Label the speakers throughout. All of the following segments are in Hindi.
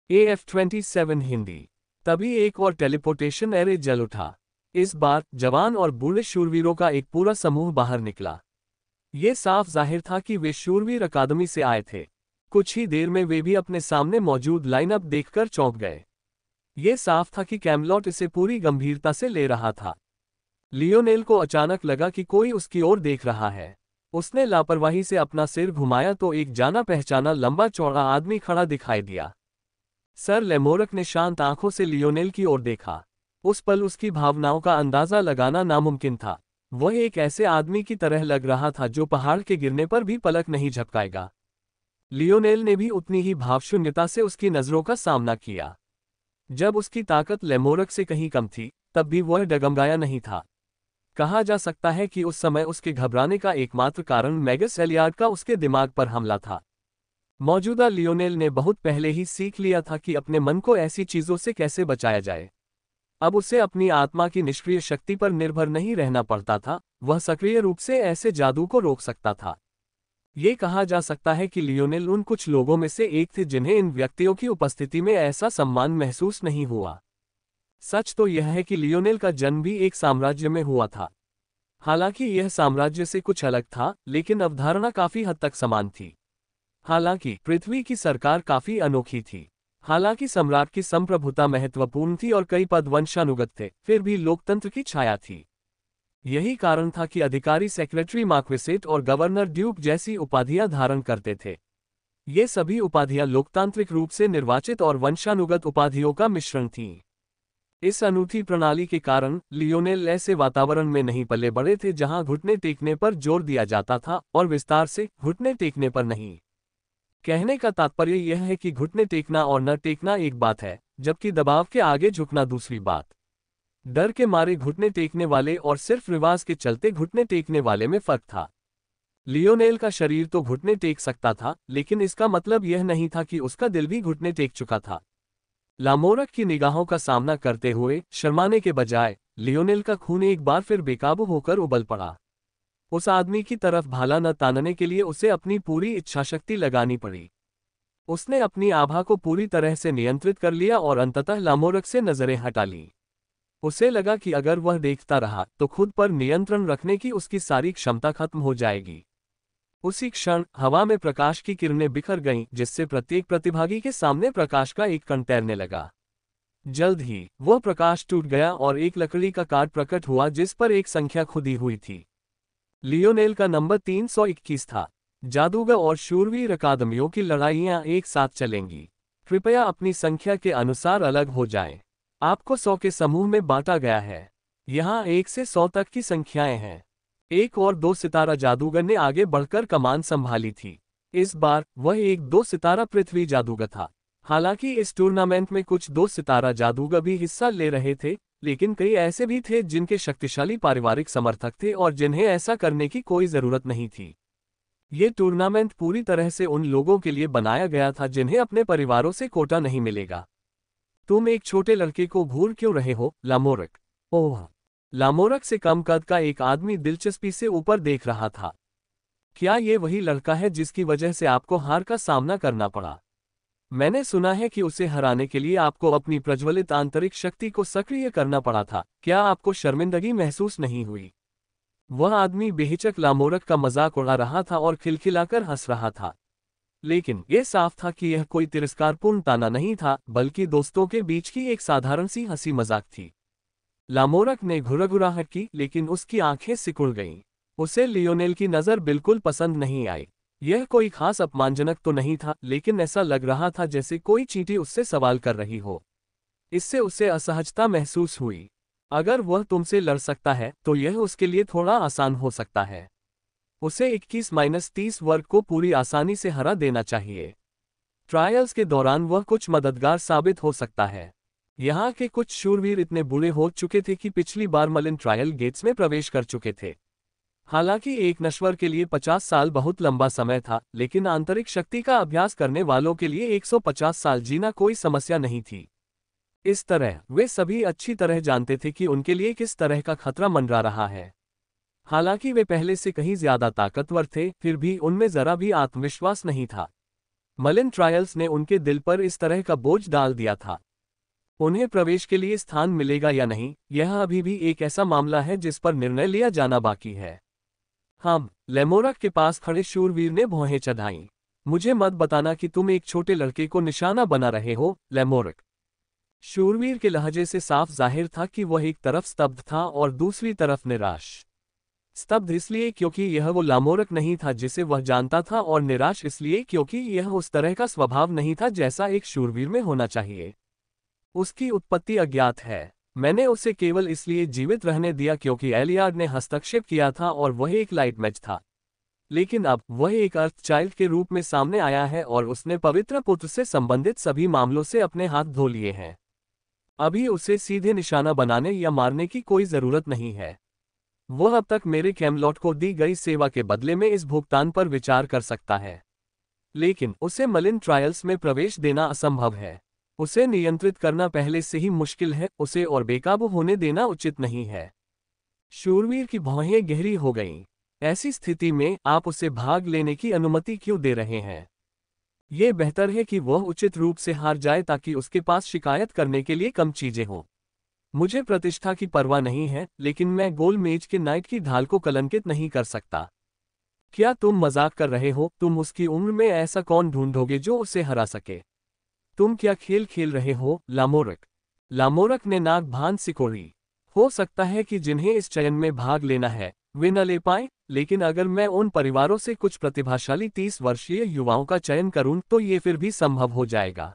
Speaker 1: AF-27 हिंदी। तभी एक और टेलीपोर्टेशन एरे जल उठा। इस बार जवान और बूढ़े शूरवीरों का एक पूरा समूह बाहर निकला। ये साफ जाहिर था कि वे शूरवीर अकादमी से आए थे। कुछ ही देर में वे भी अपने सामने मौजूद लाइनअप देखकर चौंक गए। ये साफ था कि कैमलॉट इसे पूरी गंभीरता से ले रहा था। लियोनेल को अचानक लगा कि कोई उसकी ओर देख रहा है। उसने लापरवाही से अपना सिर घुमाया तो एक जाना पहचाना लंबा चौड़ा आदमी खड़ा दिखाई दिया। सर लेमोरक ने शांत आंखों से लियोनेल की ओर देखा। उस पल उसकी भावनाओं का अंदाजा लगाना नामुमकिन था। वह एक ऐसे आदमी की तरह लग रहा था जो पहाड़ के गिरने पर भी पलक नहीं झपकाएगा। लियोनेल ने भी उतनी ही भावशून्यता से उसकी नजरों का सामना किया। जब उसकी ताकत लेमोरक से कहीं कम थी, तब भी वह डगमगाया नहीं था। कहा जा सकता है कि उस समय उसके घबराने का एकमात्र कारण मैगस एलियाड का उसके दिमाग पर हमला था। मौजूदा लियोनेल ने बहुत पहले ही सीख लिया था कि अपने मन को ऐसी चीजों से कैसे बचाया जाए। अब उसे अपनी आत्मा की निष्क्रिय शक्ति पर निर्भर नहीं रहना पड़ता था, वह सक्रिय रूप से ऐसे जादू को रोक सकता था। ये कहा जा सकता है कि लियोनेल उन कुछ लोगों में से एक थे जिन्हें इन व्यक्तियों की उपस्थिति में ऐसा सम्मान महसूस नहीं हुआ। सच तो यह है कि लियोनेल का जन्म भी एक साम्राज्य में हुआ था। हालांकि यह साम्राज्य से कुछ अलग था, लेकिन अवधारणा काफी हद तक समान थी। हालांकि पृथ्वी की सरकार काफी अनोखी थी। हालांकि सम्राट की संप्रभुता महत्वपूर्ण थी और कई पद वंशानुगत थे, फिर भी लोकतंत्र की छाया थी। यही कारण था कि अधिकारी सेक्रेटरी मार्क्वेसेट और गवर्नर ड्यूक जैसी उपाधियां धारण करते थे। ये सभी उपाधियां लोकतांत्रिक रूप से निर्वाचित और वंशानुगत उपाधियों का मिश्रण थीं। इस अनूठी प्रणाली के कारण लियोनेल ऐसे वातावरण में नहीं पले बड़े थे जहां घुटने टेकने पर जोर दिया जाता था और विस्तार से घुटने टेकने पर नहीं। कहने का तात्पर्य यह है कि घुटने टेकना और न टेकना एक बात है, जबकि दबाव के आगे झुकना दूसरी बात। डर के मारे घुटने टेकने वाले और सिर्फ रिवाज के चलते घुटने टेकने वाले में फर्क था। लियोनेल का शरीर तो घुटने टेक सकता था, लेकिन इसका मतलब यह नहीं था कि उसका दिल भी घुटने टेक चुका था। लामोरक की निगाहों का सामना करते हुए शर्माने के बजाय लियोनेल का खून एक बार फिर बेकाबू होकर उबल पड़ा। उस आदमी की तरफ भाला न तानने के लिए उसे अपनी पूरी इच्छाशक्ति लगानी पड़ी। उसने अपनी आभा को पूरी तरह से नियंत्रित कर लिया और अंततः लामोरक से नजरें हटा लीं। उसे लगा कि अगर वह देखता रहा तो खुद पर नियंत्रण रखने की उसकी सारी क्षमता खत्म हो जाएगी। उसी क्षण हवा में प्रकाश की किरणें बिखर गईं, जिससे प्रत्येक प्रतिभागी के सामने प्रकाश का एक कण तैरने लगा। जल्द ही वह प्रकाश टूट गया और एक लकड़ी का कार्ड प्रकट हुआ जिस पर एक संख्या खुदी हुई थी। लियोनेल का नंबर 321 था। जादूगर और शूरवीर अकादमियों की लड़ाइयां एक साथ चलेंगी। कृपया अपनी संख्या के अनुसार अलग हो जाएं। आपको 100 के समूह में बांटा गया है। यहाँ 1 से 100 तक की संख्याएं हैं। एक और 2 सितारा जादूगर ने आगे बढ़कर कमान संभाली थी। इस बार वह एक 2 सितारा पृथ्वी जादूगर था। हालांकि इस टूर्नामेंट में कुछ 2 सितारा जादूगर भी हिस्सा ले रहे थे, लेकिन कई ऐसे भी थे जिनके शक्तिशाली पारिवारिक समर्थक थे और जिन्हें ऐसा करने की कोई जरूरत नहीं थी। ये टूर्नामेंट पूरी तरह से उन लोगों के लिए बनाया गया था जिन्हें अपने परिवारों से कोटा नहीं मिलेगा। तुम एक छोटे लड़के को भूल क्यों रहे हो, लामोरक? ओह! लामोरक से कम कद का एक आदमी दिलचस्पी से ऊपर देख रहा था। क्या ये वही लड़का है जिसकी वजह से आपको हार का सामना करना पड़ा? मैंने सुना है कि उसे हराने के लिए आपको अपनी प्रज्वलित आंतरिक शक्ति को सक्रिय करना पड़ा था। क्या आपको शर्मिंदगी महसूस नहीं हुई? वह आदमी बेहिचक लामोरक का मजाक उड़ा रहा था और खिलखिलाकर हंस रहा था। लेकिन यह साफ था कि यह कोई तिरस्कारपूर्ण ताना नहीं था, बल्कि दोस्तों के बीच की एक साधारण सी हंसी मजाक थी। लामोरक ने घुरघुराहट की, लेकिन उसकी आंखें सिकुड़ गईं। उसे लियोनेल की नज़र बिल्कुल पसंद नहीं आई। यह कोई खास अपमानजनक तो नहीं था, लेकिन ऐसा लग रहा था जैसे कोई चींटी उससे सवाल कर रही हो। इससे उसे असहजता महसूस हुई। अगर वह तुमसे लड़ सकता है तो यह उसके लिए थोड़ा आसान हो सकता है। उसे 21-30 वर्ग को पूरी आसानी से हरा देना चाहिए। ट्रायल्स के दौरान वह कुछ मददगार साबित हो सकता है। यहाँ के कुछ शूरवीर इतने बुरे हो चुके थे कि पिछली बार मलिन ट्रायल गेट्स में प्रवेश कर चुके थे। हालांकि एक नश्वर के लिए 50 साल बहुत लंबा समय था, लेकिन आंतरिक शक्ति का अभ्यास करने वालों के लिए 150 साल जीना कोई समस्या नहीं थी। इस तरह वे सभी अच्छी तरह जानते थे कि उनके लिए किस तरह का खतरा मंडरा रहा है। हालांकि वे पहले से कहीं ज्यादा ताकतवर थे, फिर भी उनमें जरा भी आत्मविश्वास नहीं था। मलिन ट्रायल्स ने उनके दिल पर इस तरह का बोझ डाल दिया था। उन्हें प्रवेश के लिए स्थान मिलेगा या नहीं, यह अभी भी एक ऐसा मामला है जिस पर निर्णय लिया जाना बाकी है। हम लेमोरक के पास खड़े शूरवीर ने भौहें चढ़ाईं। मुझे मत बताना कि तुम एक छोटे लड़के को निशाना बना रहे हो, लेमोरक। शूरवीर के लहजे से साफ जाहिर था कि वह एक तरफ स्तब्ध था और दूसरी तरफ निराश। स्तब्ध इसलिए क्योंकि यह वो लामोरक नहीं था जिसे वह जानता था, और निराश इसलिए क्योंकि यह उस तरह का स्वभाव नहीं था जैसा एक शूरवीर में होना चाहिए। उसकी उत्पत्ति अज्ञात है। मैंने उसे केवल इसलिए जीवित रहने दिया क्योंकि एलियाड ने हस्तक्षेप किया था और वह एक लाइट मैच था। लेकिन अब वह एक अर्थ चाइल्ड के रूप में सामने आया है और उसने पवित्र पुत्र से संबंधित सभी मामलों से अपने हाथ धो लिए हैं। अभी उसे सीधे निशाना बनाने या मारने की कोई जरूरत नहीं है। वह अब तक मेरे कैमलॉट को दी गई सेवा के बदले में इस भुगतान पर विचार कर सकता है। लेकिन उसे मलिन ट्रायल्स में प्रवेश देना असंभव है। उसे नियंत्रित करना पहले से ही मुश्किल है, उसे और बेकाबू होने देना उचित नहीं है। शूरवीर की भौहें गहरी हो गईं। ऐसी स्थिति में आप उसे भाग लेने की अनुमति क्यों दे रहे हैं? ये बेहतर है कि वह उचित रूप से हार जाए ताकि उसके पास शिकायत करने के लिए कम चीजें हों। मुझे प्रतिष्ठा की परवाह नहीं है, लेकिन मैं गोल मेज के नाइट की ढाल को कलंकित नहीं कर सकता। क्या तुम मजाक कर रहे हो? तुम उसकी उम्र में ऐसा कौन ढूंढोगे जो उसे हरा सके? तुम क्या खेल खेल रहे हो, लामोरक? लामोरक ने नाक भान सिकोड़ी। हो सकता है कि जिन्हें इस चयन में भाग लेना है वे न ले पाए, लेकिन अगर मैं उन परिवारों से कुछ प्रतिभाशाली 30 वर्षीय युवाओं का चयन करूं तो ये फिर भी संभव हो जाएगा।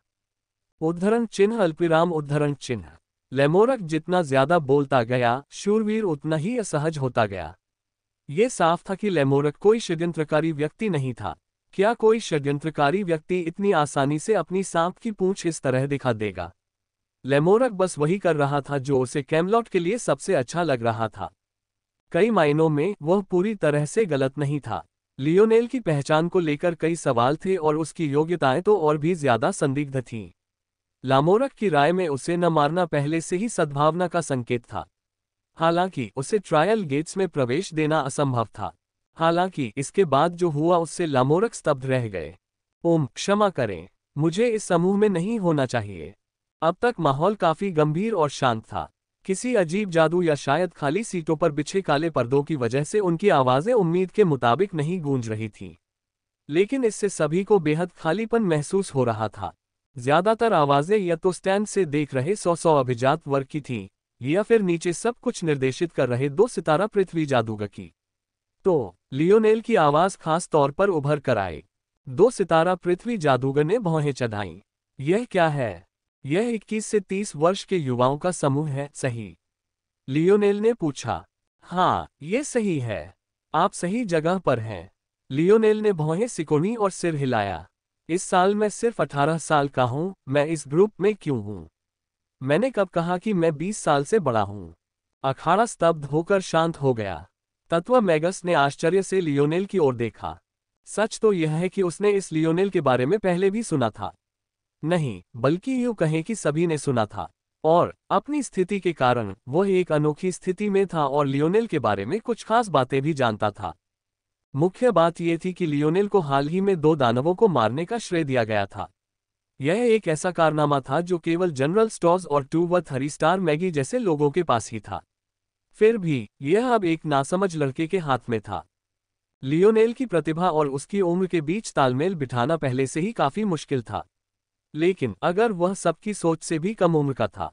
Speaker 1: उद्धरण चिन्ह अल्पविराम उद्धरण चिन्ह। लेमोरक जितना ज्यादा बोलता गया, शूरवीर उतना ही असहज होता गया। ये साफ था कि लेमोरक कोई षड्यंत्रकारी व्यक्ति नहीं था। क्या कोई षड्यंत्रकारी व्यक्ति इतनी आसानी से अपनी सांप की पूंछ इस तरह दिखा देगा? लेमोरक बस वही कर रहा था जो उसे कैमलॉट के लिए सबसे अच्छा लग रहा था। कई मायनों में वह पूरी तरह से गलत नहीं था। लियोनेल की पहचान को लेकर कई सवाल थे और उसकी योग्यताएं तो और भी ज्यादा संदिग्ध थीं। लामोरक की राय में उसे न मारना पहले से ही सद्भावना का संकेत था। हालांकि उसे ट्रायल गेट्स में प्रवेश देना असंभव था। हालांकि इसके बाद जो हुआ उससे लामोरक स्तब्ध रह गए। क्षमा करें, मुझे इस समूह में नहीं होना चाहिए। अब तक माहौल काफी गंभीर और शांत था। किसी अजीब जादू या शायद खाली सीटों पर बिछे काले पर्दों की वजह से उनकी आवाजें उम्मीद के मुताबिक नहीं गूंज रही थीं। लेकिन इससे सभी को बेहद खालीपन महसूस हो रहा था। ज्यादातर आवाजें या तो स्टैंड से देख रहे 100 अभिजात वर्ग की थीं, या फिर नीचे सब कुछ निर्देशित कर रहे 2 सितारा पृथ्वी जादूगर की। तो लियोनेल की आवाज खास तौर पर उभर कर आई। 2 सितारा पृथ्वी जादूगर ने भौहें चढ़ाईं। यह क्या है? यह 21 से 30 वर्ष के युवाओं का समूह है, सही? लियोनेल ने पूछा। हाँ, ये सही है। आप सही जगह पर हैं। लियोनेल ने भौहें सिकोड़ी और सिर हिलाया। इस साल मैं सिर्फ 18 साल का हूं, मैं इस ग्रुप में क्यों हूं? मैंने कब कहा कि मैं 20 साल से बड़ा हूं? अखाड़ा स्तब्ध होकर शांत हो गया। तत्व मैगस ने आश्चर्य से लियोनेल की ओर देखा। सच तो यह है कि उसने इस लियोनेल के बारे में पहले भी सुना था। नहीं, बल्कि यूं कहें कि सभी ने सुना था। और अपनी स्थिति के कारण वह एक अनोखी स्थिति में था और लियोनेल के बारे में कुछ खास बातें भी जानता था। मुख्य बात यह थी कि लियोनेल को हाल ही में 2 दानवों को मारने का श्रेय दिया गया था। यह एक ऐसा कारनामा था जो केवल जनरल स्टॉर्स और 2-3 स्टार मैगी जैसे लोगों के पास ही था। फिर भी यह अब एक नासमझ लड़के के हाथ में था। लियोनेल की प्रतिभा और उसकी उम्र के बीच तालमेल बिठाना पहले से ही काफी मुश्किल था। लेकिन अगर वह सबकी सोच से भी कम उम्र का था,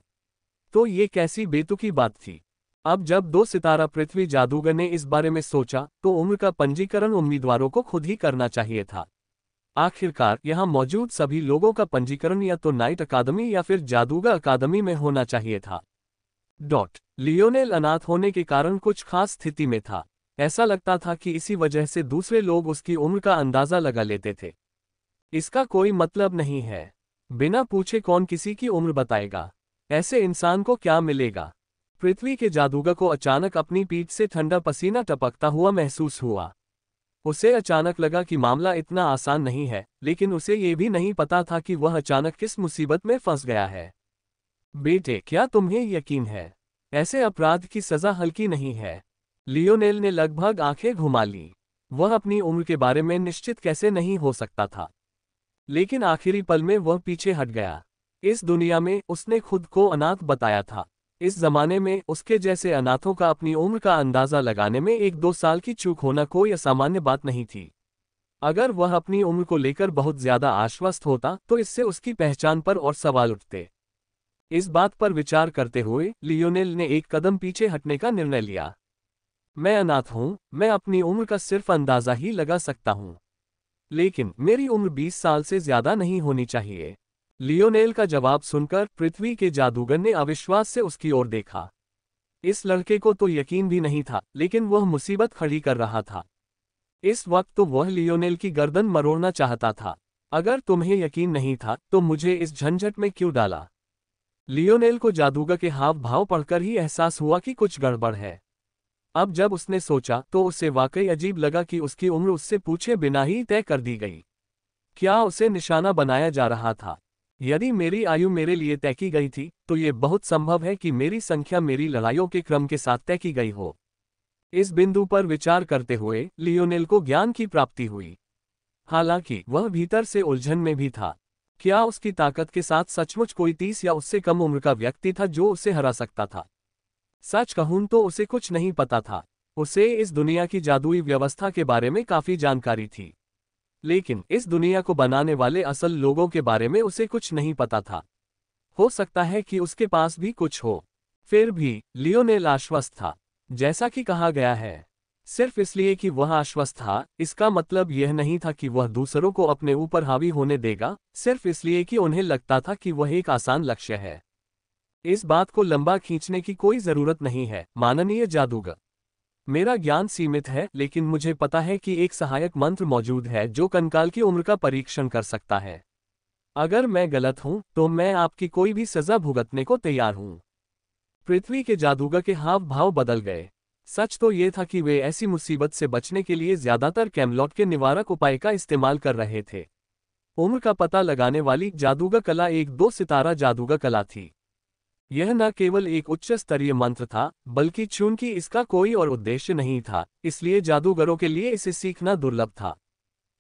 Speaker 1: तो ये कैसी बेतुकी बात थी। अब जब 2 सितारा पृथ्वी जादूगर ने इस बारे में सोचा, तो उम्र का पंजीकरण उम्मीदवारों को खुद ही करना चाहिए था। आखिरकार यहां मौजूद सभी लोगों का पंजीकरण या तो नाइट अकादमी या फिर जादूगर अकादमी में होना चाहिए था। लियोनेल अनाथ होने के कारण कुछ खास स्थिति में था। ऐसा लगता था कि इसी वजह से दूसरे लोग उसकी उम्र का अंदाजा लगा लेते थे। इसका कोई मतलब नहीं है। बिना पूछे कौन किसी की उम्र बताएगा? ऐसे इंसान को क्या मिलेगा? पृथ्वी के जादूगर को अचानक अपनी पीठ से ठंडा पसीना टपकता हुआ महसूस हुआ। उसे अचानक लगा कि मामला इतना आसान नहीं है, लेकिन उसे ये भी नहीं पता था कि वह अचानक किस मुसीबत में फंस गया है। बेटे, क्या तुम्हें यकीन है? ऐसे अपराध की सजा हल्की नहीं है। लियोनेल ने लगभग आंखें घुमा लीं। वह अपनी उम्र के बारे में निश्चित कैसे नहीं हो सकता था। लेकिन आखिरी पल में वह पीछे हट गया। इस दुनिया में उसने खुद को अनाथ बताया था। इस जमाने में उसके जैसे अनाथों का अपनी उम्र का अंदाजा लगाने में 1-2 साल की चूक होना कोई असामान्य बात नहीं थी। अगर वह अपनी उम्र को लेकर बहुत ज्यादा आश्वस्त होता तो इससे उसकी पहचान पर और सवाल उठते। इस बात पर विचार करते हुए लियोनेल ने एक कदम पीछे हटने का निर्णय लिया। मैं अनाथ हूं, मैं अपनी उम्र का सिर्फ अंदाजा ही लगा सकता हूं। लेकिन मेरी उम्र 20 साल से ज्यादा नहीं होनी चाहिए। लियोनेल का जवाब सुनकर पृथ्वी के जादूगर ने अविश्वास से उसकी ओर देखा। इस लड़के को तो यकीन भी नहीं था, लेकिन वह मुसीबत खड़ी कर रहा था। इस वक्त तो वह लियोनेल की गर्दन मरोड़ना चाहता था। अगर तुम्हें यकीन नहीं था तो मुझे इस झंझट में क्यों डाला? लियोनेल को जादूगर के हाव भाव पढ़कर ही एहसास हुआ कि कुछ गड़बड़ है। अब जब उसने सोचा तो उसे वाकई अजीब लगा कि उसकी उम्र उससे पूछे बिना ही तय कर दी गई। क्या उसे निशाना बनाया जा रहा था? यदि मेरी आयु मेरे लिए तय की गई थी तो ये बहुत संभव है कि मेरी संख्या मेरी लड़ाइयों के क्रम के साथ तय की गई हो। इस बिंदु पर विचार करते हुए लियोनेल को ज्ञान की प्राप्ति हुई। हालांकि वह भीतर से उलझन में भी था। क्या उसकी ताकत के साथ सचमुच कोई 30 या उससे कम उम्र का व्यक्ति था जो उसे हरा सकता था? सच कहूं तो उसे कुछ नहीं पता था। उसे इस दुनिया की जादुई व्यवस्था के बारे में काफी जानकारी थी, लेकिन इस दुनिया को बनाने वाले असल लोगों के बारे में उसे कुछ नहीं पता था। हो सकता है कि उसके पास भी कुछ हो। फिर भी लियोनेल आश्वस्त था। जैसा कि कहा गया है, सिर्फ इसलिए कि वह आश्वस्त था, इसका मतलब यह नहीं था कि वह दूसरों को अपने ऊपर हावी होने देगा, सिर्फ इसलिए कि उन्हें लगता था कि वह एक आसान लक्ष्य है। इस बात को लंबा खींचने की कोई जरूरत नहीं है, माननीय जादूगर। मेरा ज्ञान सीमित है, लेकिन मुझे पता है कि एक सहायक मंत्र मौजूद है जो कंकाल की उम्र का परीक्षण कर सकता है। अगर मैं गलत हूं तो मैं आपकी कोई भी सजा भुगतने को तैयार हूं। पृथ्वी के जादूगर के हाव भाव बदल गए। सच तो ये था कि वे ऐसी मुसीबत से बचने के लिए ज्यादातर कैमलॉट के निवारक उपाय का इस्तेमाल कर रहे थे। उम्र का पता लगाने वाली जादूगर कला एक 2 सितारा जादूगर कला थी। यह न केवल एक उच्च स्तरीय मंत्र था, बल्कि चूंकि इसका कोई और उद्देश्य नहीं था, इसलिए जादूगरों के लिए इसे सीखना दुर्लभ था।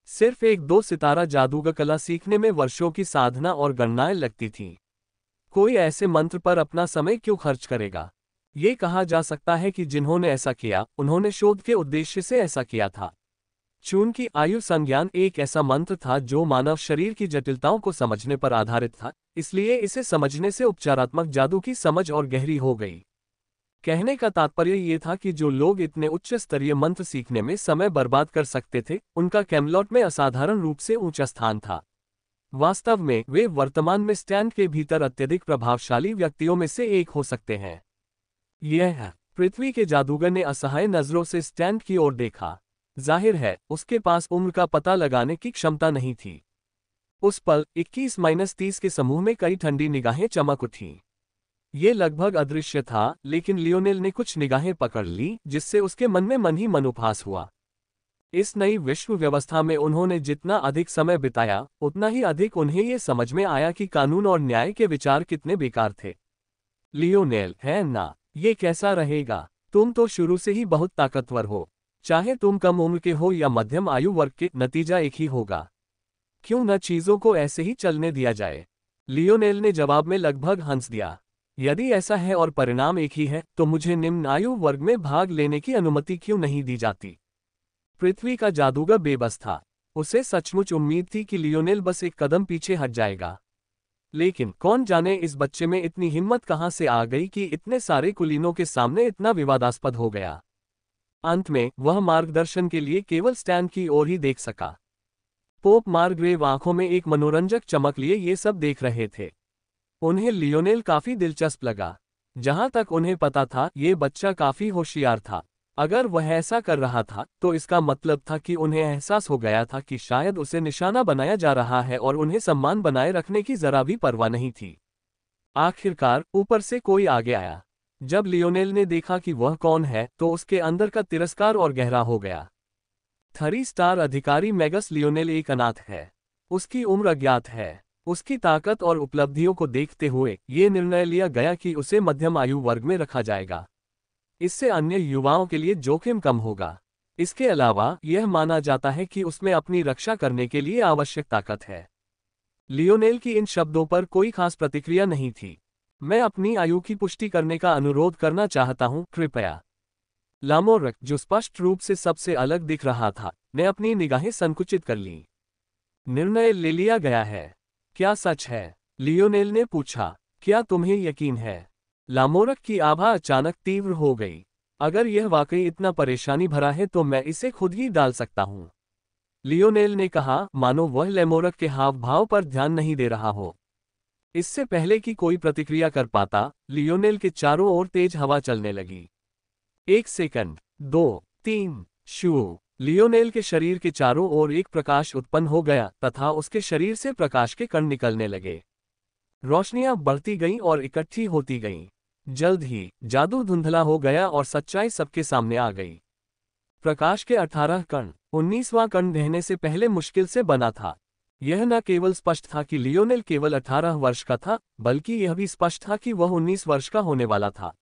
Speaker 1: सिर्फ एक 2 सितारा जादूगर कला सीखने में वर्षों की साधना और गणनाएं लगती थीं। कोई ऐसे मंत्र पर अपना समय क्यों खर्च करेगा? ये कहा जा सकता है कि जिन्होंने ऐसा किया, उन्होंने शोध के उद्देश्य से ऐसा किया था। चूंकि आयु संज्ञान एक ऐसा मंत्र था जो मानव शरीर की जटिलताओं को समझने पर आधारित था, इसलिए इसे समझने से उपचारात्मक जादू की समझ और गहरी हो गई। कहने का तात्पर्य ये था कि जो लोग इतने उच्च स्तरीय मंत्र सीखने में समय बर्बाद कर सकते थे, उनका कैमलॉट में असाधारण रूप से ऊंचा स्थान था। वास्तव में वे वर्तमान में स्टैंड के भीतर अत्यधिक प्रभावशाली व्यक्तियों में से एक हो सकते हैं। यह पृथ्वी के जादूगर ने असहाय नजरों से स्टैंड की ओर देखा। जाहिर है उसके पास उम्र का पता लगाने की क्षमता नहीं थी। उस पल 21-30 के समूह में कई ठंडी निगाहें चमक उठीं। ये लगभग अदृश्य था, लेकिन लियोनेल ने कुछ निगाहें पकड़ ली जिससे उसके मन में मन ही मन उपहास हुआ। इस नई विश्व व्यवस्था में उन्होंने जितना अधिक समय बिताया, उतना ही अधिक उन्हें ये समझ में आया कि कानून और न्याय के विचार कितने बेकार थे। लियोनेल, है ना, ये कैसा रहेगा? तुम तो शुरू से ही बहुत ताकतवर हो। चाहे तुम कम उम्र के हो या मध्यम आयु वर्ग के, नतीजा एक ही होगा। क्यों न चीजों को ऐसे ही चलने दिया जाए? लियोनेल ने जवाब में लगभग हंस दिया। यदि ऐसा है और परिणाम एक ही है, तो मुझे निम्न आयु वर्ग में भाग लेने की अनुमति क्यों नहीं दी जाती? पृथ्वी का जादूगर बेबस था। उसे सचमुच उम्मीद थी कि लियोनेल बस एक कदम पीछे हट जाएगा। लेकिन कौन जाने इस बच्चे में इतनी हिम्मत कहां से आ गई कि इतने सारे कुलीनों के सामने इतना विवादास्पद हो गया। अंत में वह मार्गदर्शन के लिए केवल स्टैन की ओर ही देख सका। पोप मार्ग्रेव आंखों में एक मनोरंजक चमक लिए ये सब देख रहे थे। उन्हें लियोनेल काफी दिलचस्प लगा। जहां तक उन्हें पता था, ये बच्चा काफी होशियार था। अगर वह ऐसा कर रहा था तो इसका मतलब था कि उन्हें एहसास हो गया था कि शायद उसे निशाना बनाया जा रहा है और उन्हें सम्मान बनाए रखने की जरा भी परवाह नहीं थी। आखिरकार ऊपर से कोई आगे आया। जब लियोनेल ने देखा कि वह कौन है तो उसके अंदर का तिरस्कार और गहरा हो गया। 3 स्टार अधिकारी मैगस लियोनेल एक अनाथ है। उसकी उम्र अज्ञात है। उसकी ताकत और उपलब्धियों को देखते हुए ये निर्णय लिया गया कि उसे मध्यम आयु वर्ग में रखा जाएगा। इससे अन्य युवाओं के लिए जोखिम कम होगा। इसके अलावा यह माना जाता है कि उसमें अपनी रक्षा करने के लिए आवश्यक ताकत है। लियोनेल की इन शब्दों पर कोई खास प्रतिक्रिया नहीं थी। मैं अपनी आयु की पुष्टि करने का अनुरोध करना चाहता हूं, कृपया। लामोरक, जो स्पष्ट रूप से सबसे अलग दिख रहा था, ने अपनी निगाहें संकुचित कर लीं। निर्णय ले लिया गया है। क्या सच है? लियोनेल ने पूछा। क्या तुम्हें यकीन है? लामोरक की आभा अचानक तीव्र हो गई। अगर यह वाकई इतना परेशानी भरा है तो मैं इसे खुद ही डाल सकता हूं। लियोनेल ने कहा, मानो वह लेमोरक के हाव भाव पर ध्यान नहीं दे रहा हो। इससे पहले कि कोई प्रतिक्रिया कर पाता, लियोनेल के चारों ओर तेज हवा चलने लगी। 1 सेकंड, 2, 3, शू। लियोनेल के शरीर के चारों ओर एक प्रकाश उत्पन्न हो गया तथा उसके शरीर से प्रकाश के कण निकलने लगे। रोशनियां बढ़ती गईं और इकट्ठी होती गईं। जल्द ही जादू धुंधला हो गया और सच्चाई सबके सामने आ गई। प्रकाश के 18 कण। 19वां कण रहने से पहले मुश्किल से बना था। यह न केवल स्पष्ट था कि लियोनेल केवल 18 वर्ष का था, बल्कि यह भी स्पष्ट था कि वह 19 वर्ष का होने वाला था।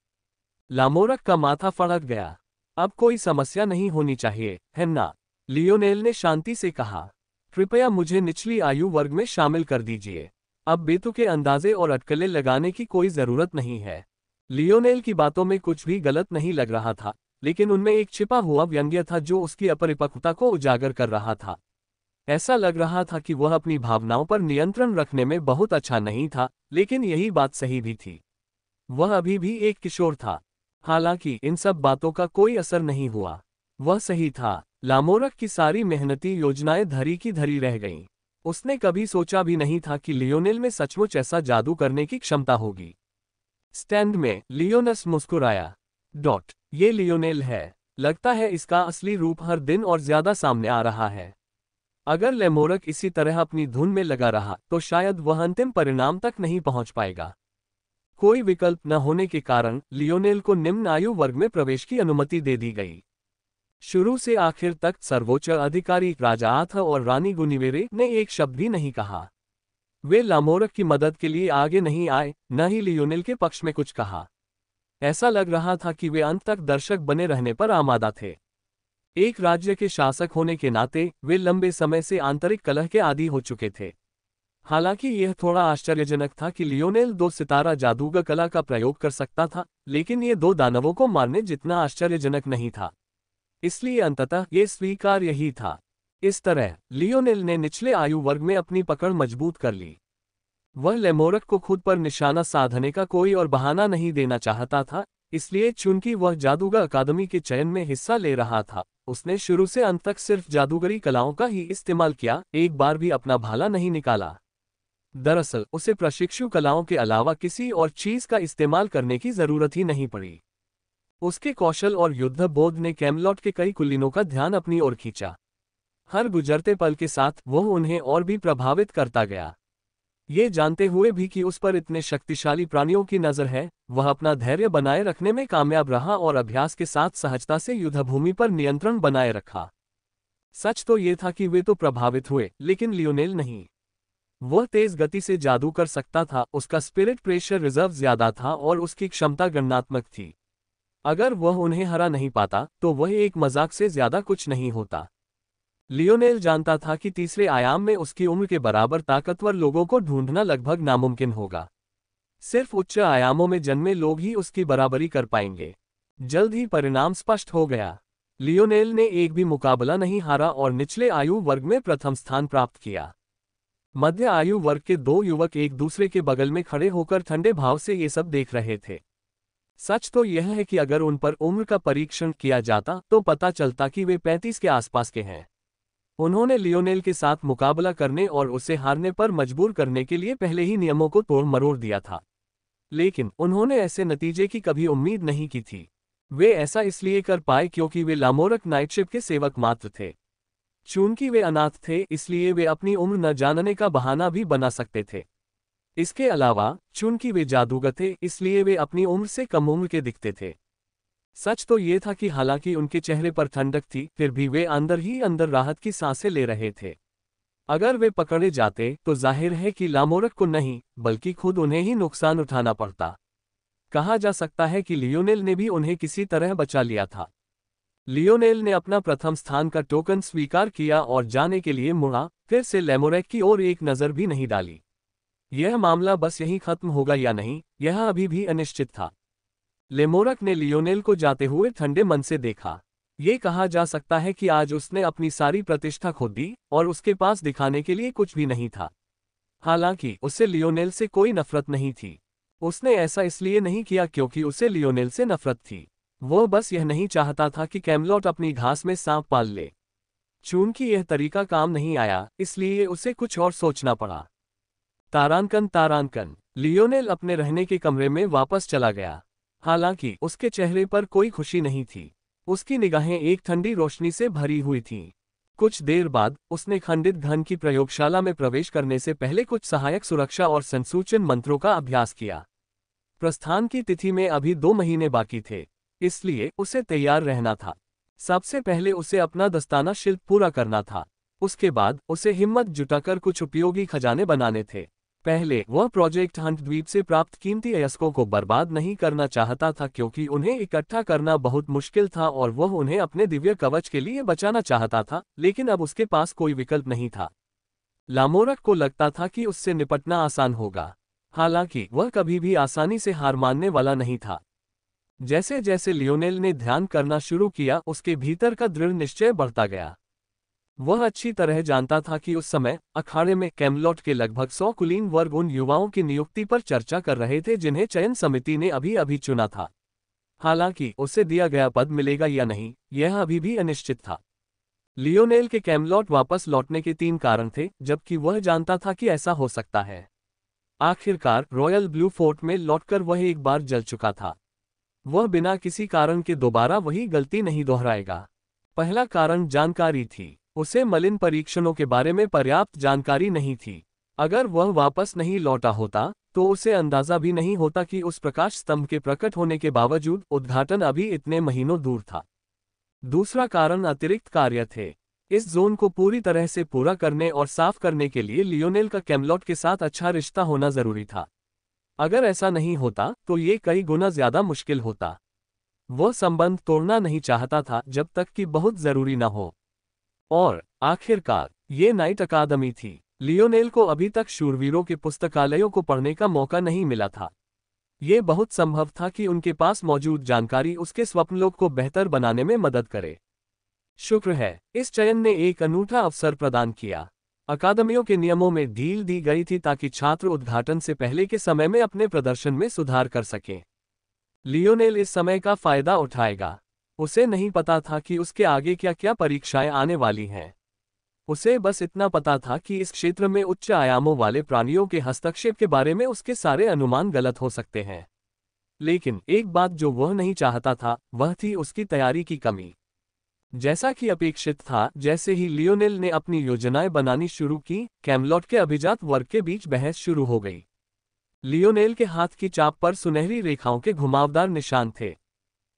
Speaker 1: लामोरक का माथा फड़क गया। अब कोई समस्या नहीं होनी चाहिए, है ना? लियोनेल ने शांति से कहा। कृपया मुझे निचली आयु वर्ग में शामिल कर दीजिए। अब बेतुके अंदाजे और अटकलें लगाने की कोई जरूरत नहीं है। लियोनेल की बातों में कुछ भी गलत नहीं लग रहा था, लेकिन उनमें एक छिपा हुआ व्यंग्य था जो उसकी अपरिपक्वता को उजागर कर रहा था। ऐसा लग रहा था कि वह अपनी भावनाओं पर नियंत्रण रखने में बहुत अच्छा नहीं था, लेकिन यही बात सही भी थी। वह अभी भी एक किशोर था। हालांकि इन सब बातों का कोई असर नहीं हुआ। वह सही था। लामोरक की सारी मेहनती योजनाएं धरी की धरी रह गईं। उसने कभी सोचा भी नहीं था कि लियोनेल में सचमुच ऐसा जादू करने की क्षमता होगी। स्टैंड में लियोनस मुस्कुराया। ये लियोनेल है। लगता है इसका असली रूप हर दिन और ज्यादा सामने आ रहा है। अगर लेमोरक इसी तरह अपनी धुन में लगा रहा तो शायद वह अंतिम परिणाम तक नहीं पहुंच पाएगा। कोई विकल्प न होने के कारण लियोनेल को निम्न आयु वर्ग में प्रवेश की अनुमति दे दी गई। शुरू से आखिर तक सर्वोच्च अधिकारी राजा आथा और रानी गुनिवेरे ने एक शब्द भी नहीं कहा। वे लामोरक की मदद के लिए आगे नहीं आए, न ही लियोनेल के पक्ष में कुछ कहा। ऐसा लग रहा था कि वे अंत तक दर्शक बने रहने पर आमादा थे। एक राज्य के शासक होने के नाते वे लंबे समय से आंतरिक कलह के आदी हो चुके थे। हालांकि यह थोड़ा आश्चर्यजनक था कि लियोनेल 2 सितारा जादूगर कला का प्रयोग कर सकता था, लेकिन ये 2 दानवों को मारने जितना आश्चर्यजनक नहीं था। इसलिए अंततः ये स्वीकार्य ही था। इस तरह लियोनेल ने निचले आयु वर्ग में अपनी पकड़ मजबूत कर ली। वह लेमोरक को खुद पर निशाना साधने का कोई और बहाना नहीं देना चाहता था, इसलिए चूंकि वह जादूगर अकादमी के चयन में हिस्सा ले रहा था, उसने शुरू से अंत तक सिर्फ जादूगरी कलाओं का ही इस्तेमाल किया, एक बार भी अपना भाला नहीं निकाला। दरअसल उसे प्रशिक्षु कलाओं के अलावा किसी और चीज का इस्तेमाल करने की जरूरत ही नहीं पड़ी। उसके कौशल और युद्ध बोध ने कैमलॉट के कई कुलीनों का ध्यान अपनी ओर खींचा। हर गुजरते पल के साथ वह उन्हें और भी प्रभावित करता गया। ये जानते हुए भी कि उस पर इतने शक्तिशाली प्राणियों की नजर है, वह अपना धैर्य बनाए रखने में कामयाब रहा और अभ्यास के साथ सहजता से युद्धभूमि पर नियंत्रण बनाए रखा। सच तो ये था कि वे तो प्रभावित हुए, लेकिन लियोनेल नहीं। वह तेज गति से जादू कर सकता था, उसका स्पिरिट प्रेशर रिजर्व ज्यादा था और उसकी क्षमता गणनात्मक थी। अगर वह उन्हें हरा नहीं पाता तो वह एक मजाक से ज्यादा कुछ नहीं होता। लियोनेल जानता था कि तीसरे आयाम में उसकी उम्र के बराबर ताकतवर लोगों को ढूंढना लगभग नामुमकिन होगा। सिर्फ उच्च आयामों में जन्मे लोग ही उसकी बराबरी कर पाएंगे। जल्द ही परिणाम स्पष्ट हो गया। लियोनेल ने एक भी मुकाबला नहीं हारा और निचले आयु वर्ग में प्रथम स्थान प्राप्त किया। मध्य आयु वर्ग के 2 युवक एक दूसरे के बगल में खड़े होकर ठंडे भाव से ये सब देख रहे थे। सच तो यह है कि अगर उन पर उम्र का परीक्षण किया जाता तो पता चलता कि वे 35 के आसपास के हैं। उन्होंने लियोनेल के साथ मुकाबला करने और उसे हारने पर मजबूर करने के लिए पहले ही नियमों को तोड़ मरोड़ दिया था, लेकिन उन्होंने ऐसे नतीजे की कभी उम्मीद नहीं की थी। वे ऐसा इसलिए कर पाए क्योंकि वे लामोरक नाइटशिप के सेवक मात्र थे। चूंकि वे अनाथ थे, इसलिए वे अपनी उम्र न जानने का बहाना भी बना सकते थे। इसके अलावा चूंकि वे जादूगर थे, इसलिए वे अपनी उम्र से कम उम्र के दिखते थे। सच तो ये था कि हालांकि उनके चेहरे पर ठंडक थी, फिर भी वे अंदर ही अंदर राहत की सांसें ले रहे थे। अगर वे पकड़े जाते तो जाहिर है कि लामोरक को नहीं, बल्कि खुद उन्हें ही नुकसान उठाना पड़ता। कहा जा सकता है कि लियोनेल ने भी उन्हें किसी तरह बचा लिया था। लियोनेल ने अपना प्रथम स्थान का टोकन स्वीकार किया और जाने के लिए मुड़ा, फिर से लेमोरक की ओर एक नजर भी नहीं डाली। यह मामला बस यहीं खत्म होगा या नहीं, यह अभी भी अनिश्चित था। लेमोरक ने लियोनेल को जाते हुए ठंडे मन से देखा। ये कहा जा सकता है कि आज उसने अपनी सारी प्रतिष्ठा खो दी और उसके पास दिखाने के लिए कुछ भी नहीं था। हालांकि उसे लियोनेल से कोई नफरत नहीं थी। उसने ऐसा इसलिए नहीं किया क्योंकि उसे लियोनेल से नफरत थी। वो बस यह नहीं चाहता था कि कैमलॉट अपनी घास में सांप पाल ले। चूंकि यह तरीका काम नहीं आया, इसलिए उसे कुछ और सोचना पड़ा। तारांकन लियोनेल अपने रहने के कमरे में वापस चला गया। हालांकि उसके चेहरे पर कोई खुशी नहीं थी। उसकी निगाहें एक ठंडी रोशनी से भरी हुई थीं। कुछ देर बाद उसने खंडित घन की प्रयोगशाला में प्रवेश करने से पहले कुछ सहायक सुरक्षा और संसूचन मंत्रों का अभ्यास किया। प्रस्थान की तिथि में अभी 2 महीने बाकी थे, इसलिए उसे तैयार रहना था। सबसे पहले उसे अपना दस्ताना शिल्प पूरा करना था। उसके बाद उसे हिम्मत जुटाकर कुछ उपयोगी खजाने बनाने थे। पहले वह प्रोजेक्ट हंट द्वीप से प्राप्त कीमती अयस्कों को बर्बाद नहीं करना चाहता था क्योंकि उन्हें इकट्ठा करना बहुत मुश्किल था और वह उन्हें अपने दिव्य कवच के लिए बचाना चाहता था, लेकिन अब उसके पास कोई विकल्प नहीं था। लामोरक को लगता था कि उससे निपटना आसान होगा। हालांकि वह कभी भी आसानी से हार मानने वाला नहीं था। जैसे जैसे लियोनेल ने ध्यान करना शुरू किया, उसके भीतर का दृढ़ निश्चय बढ़ता गया। वह अच्छी तरह जानता था कि उस समय अखाड़े में कैमलॉट के लगभग 100 कुलीन वर्ग उन युवाओं की नियुक्ति पर चर्चा कर रहे थे जिन्हें चयन समिति ने अभी अभी चुना था। हालांकि उसे दिया गया पद मिलेगा या नहीं, यह अभी भी अनिश्चित था। लियोनेल के कैमलॉट वापस लौटने के 3 कारण थे, जबकि वह जानता था कि ऐसा हो सकता है। आखिरकार रॉयल ब्लू फोर्ट में लौटकर वह एक बार जल चुका था। वह बिना किसी कारण के दोबारा वही गलती नहीं दोहराएगा। पहला कारण जानकारी थी। उसे मलिन परीक्षणों के बारे में पर्याप्त जानकारी नहीं थी। अगर वह वापस नहीं लौटा होता तो उसे अंदाजा भी नहीं होता कि उस प्रकाश स्तंभ के प्रकट होने के बावजूद उद्घाटन अभी इतने महीनों दूर था। दूसरा कारण अतिरिक्त कार्य थे। इस जोन को पूरी तरह से पूरा करने और साफ करने के लिए लियोनेल का कैमलॉट के साथ अच्छा रिश्ता होना जरूरी था। अगर ऐसा नहीं होता तो ये कई गुना ज्यादा मुश्किल होता। वह संबंध तोड़ना नहीं चाहता था जब तक कि बहुत जरूरी न हो। और आखिरकार ये नाइट अकादमी थी। लियोनेल को अभी तक शूरवीरों के पुस्तकालयों को पढ़ने का मौका नहीं मिला था। ये बहुत संभव था कि उनके पास मौजूद जानकारी उसके स्वप्नलोक को बेहतर बनाने में मदद करे। शुक्र है, इस चयन ने एक अनूठा अवसर प्रदान किया। अकादमियों के नियमों में ढील दी गई थी ताकि छात्र उद्घाटन से पहले के समय में अपने प्रदर्शन में सुधार कर सकें। लियोनेल इस समय का फायदा उठाएगा। उसे नहीं पता था कि उसके आगे क्या क्या परीक्षाएं आने वाली हैं। उसे बस इतना पता था कि इस क्षेत्र में उच्च आयामों वाले प्राणियों के हस्तक्षेप के बारे में उसके सारे अनुमान गलत हो सकते हैं। लेकिन एक बात जो वह नहीं चाहता था, वह थी उसकी तैयारी की कमी। जैसा कि अपेक्षित था, जैसे ही लियोनेल ने अपनी योजनाएं बनानी शुरू की, कैमलॉट के अभिजात वर्ग के बीच बहस शुरू हो गई। लियोनेल के हाथ की चाप पर सुनहरी रेखाओं के घुमावदार निशान थे।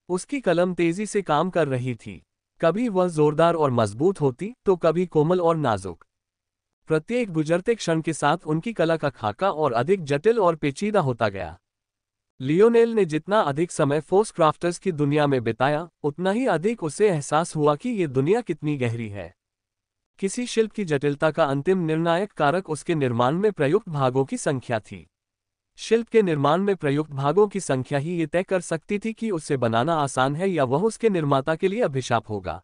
Speaker 1: उसकी कलम तेजी से काम कर रही थी। कभी वह जोरदार और मजबूत होती तो कभी कोमल और नाजुक। प्रत्येक गुजरते क्षण के साथ उनकी कला का खाका और अधिक जटिल और पेचीदा होता गया। लियोनेल ने जितना अधिक समय फोर्स क्राफ्टर्स की दुनिया में बिताया, उतना ही अधिक उसे एहसास हुआ कि ये दुनिया कितनी गहरी है। किसी शिल्प की जटिलता का अंतिम निर्णायक कारक उसके निर्माण में प्रयुक्त भागों की संख्या थी। शिल्प के निर्माण में प्रयुक्त भागों की संख्या ही ये तय कर सकती थी कि उसे बनाना आसान है या वह उसके निर्माता के लिए अभिशाप होगा।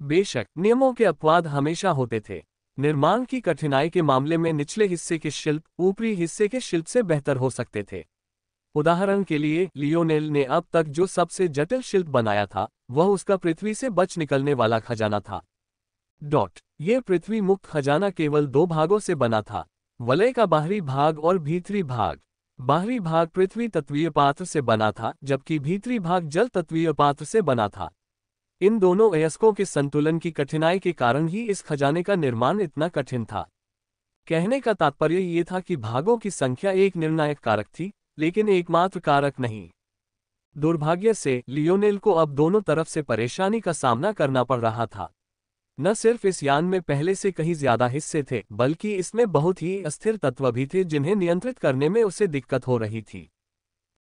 Speaker 1: बेशक नियमों के अपवाद हमेशा होते थे। निर्माण की कठिनाई के मामले में निचले हिस्से के शिल्प ऊपरी हिस्से के शिल्प से बेहतर हो सकते थे। उदाहरण के लिए लियोनेल ने अब तक जो सबसे जटिल शिल्प बनाया था, वह उसका पृथ्वी से बच निकलने वाला खजाना था। ये पृथ्वी मुक्त खजाना केवल 2 भागों से बना था, वलय का बाहरी भाग और भीतरी भाग। बाहरी भाग पृथ्वी तत्वीय पात्र से बना था, जबकि भीतरी भाग जल तत्वीय पात्र से बना था। इन दोनों अयस्कों के संतुलन की कठिनाई के कारण ही इस खजाने का निर्माण इतना कठिन था। कहने का तात्पर्य ये था कि भागों की संख्या एक निर्णायक कारक थी, लेकिन एकमात्र कारक नहीं। दुर्भाग्य से लियोनेल को अब दोनों तरफ से परेशानी का सामना करना पड़ रहा था। न सिर्फ इस यान में पहले से कहीं ज्यादा हिस्से थे, बल्कि इसमें बहुत ही अस्थिर तत्व भी थे जिन्हें नियंत्रित करने में उसे दिक्कत हो रही थी।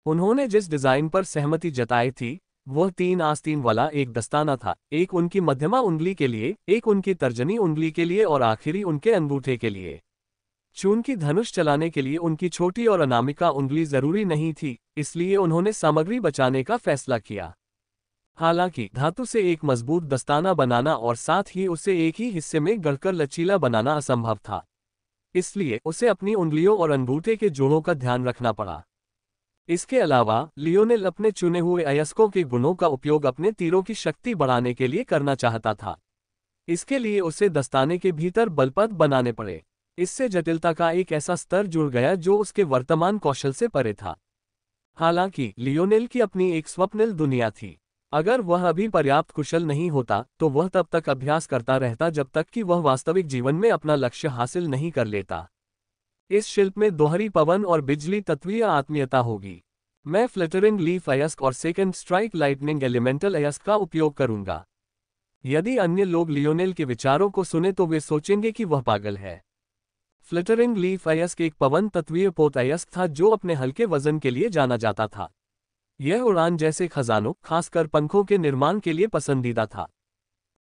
Speaker 1: उन्होंने जिस डिजाइन पर सहमति जताई थी, वह 3 आस्तीन वाला एक दस्ताना था, एक उनकी मध्यमा उंगली के लिए, एक उनकी तर्जनी उंगली के लिए और आखिरी उनके अंगूठे के लिए। चून की धनुष चलाने के लिए उनकी छोटी और अनामिका उंगली जरूरी नहीं थी, इसलिए उन्होंने सामग्री बचाने का फैसला किया। हालांकि धातु से एक मजबूत दस्ताना बनाना और साथ ही उसे एक ही हिस्से में गढ़कर लचीला बनाना असंभव था, इसलिए उसे अपनी उंगलियों और अंगूठे के जोड़ों का ध्यान रखना पड़ा। इसके अलावा लियोनेल अपने चुने हुए अयस्कों के गुणों का उपयोग अपने तीरों की शक्ति बढ़ाने के लिए करना चाहता था। इसके लिए उसे दस्ताने के भीतर बलपद बनाने पड़े। इससे जटिलता का एक ऐसा स्तर जुड़ गया जो उसके वर्तमान कौशल से परे था। हालांकि लियोनेल की अपनी एक स्वप्निल दुनिया थी। अगर वह अभी पर्याप्त कुशल नहीं होता तो वह तब तक अभ्यास करता रहता जब तक कि वह वास्तविक जीवन में अपना लक्ष्य हासिल नहीं कर लेता। इस शिल्प में दोहरी पवन और बिजली तत्वीय आत्मीयता होगी। मैं फ्लिटरिंग लीफ अयस्क और सेकंड स्ट्राइक लाइटनिंग एलिमेंटल अयस्क का उपयोग करूंगा। यदि अन्य लोग लियोनेल के विचारों को सुने तो वे सोचेंगे कि वह पागल है। फ्लिटरिंग लीफ अयस्क एक पवन तत्वीय पोत अयस्क था जो अपने हल्के वजन के लिए जाना जाता था। यह उड़ान जैसे खजानों, खासकर पंखों के निर्माण के लिए पसंदीदा था।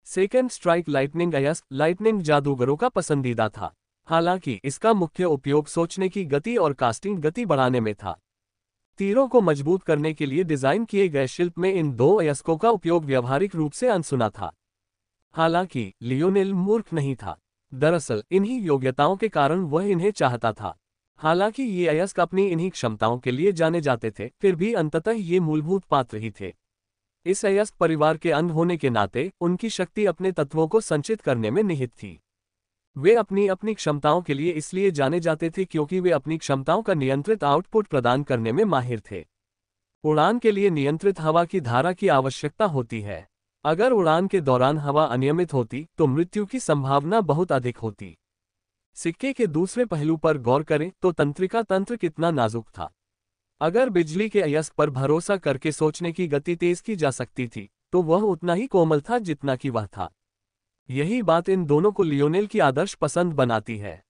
Speaker 1: सेकंड स्ट्राइक लाइटनिंग अयस्क लाइटनिंग जादूगरों का पसंदीदा था। हालांकि इसका मुख्य उपयोग सोचने की गति और कास्टिंग गति बढ़ाने में था। तीरों को मजबूत करने के लिए डिजाइन किए गए शिल्प में इन दो अयस्कों का उपयोग व्यावहारिक रूप से अनसुना था। हालांकि लियोनेल मूर्ख नहीं था। दरअसल इन्हीं योग्यताओं के कारण वह इन्हें चाहता था। हालांकि ये अयस्क अपनी इन्हीं क्षमताओं के लिए जाने जाते थे, फिर भी अंततः ये मूलभूत पात्र ही थे। इस अयस्क परिवार के अंग होने के नाते उनकी शक्ति अपने तत्वों को संचित करने में निहित थी। वे अपनी अपनी क्षमताओं के लिए इसलिए जाने जाते थे क्योंकि वे अपनी क्षमताओं का नियंत्रित आउटपुट प्रदान करने में माहिर थे। उड़ान के लिए नियंत्रित हवा की धारा की आवश्यकता होती है। अगर उड़ान के दौरान हवा अनियमित होती तो मृत्यु की संभावना बहुत अधिक होती। सिक्के के दूसरे पहलू पर गौर करें तो तंत्रिका तंत्र कितना नाजुक था। अगर बिजली के अयस्क पर भरोसा करके सोचने की गति तेज की जा सकती थी तो वह उतना ही कोमल था जितना कि वह था। यही बात इन दोनों को लियोनेल की आदर्श पसंद बनाती है।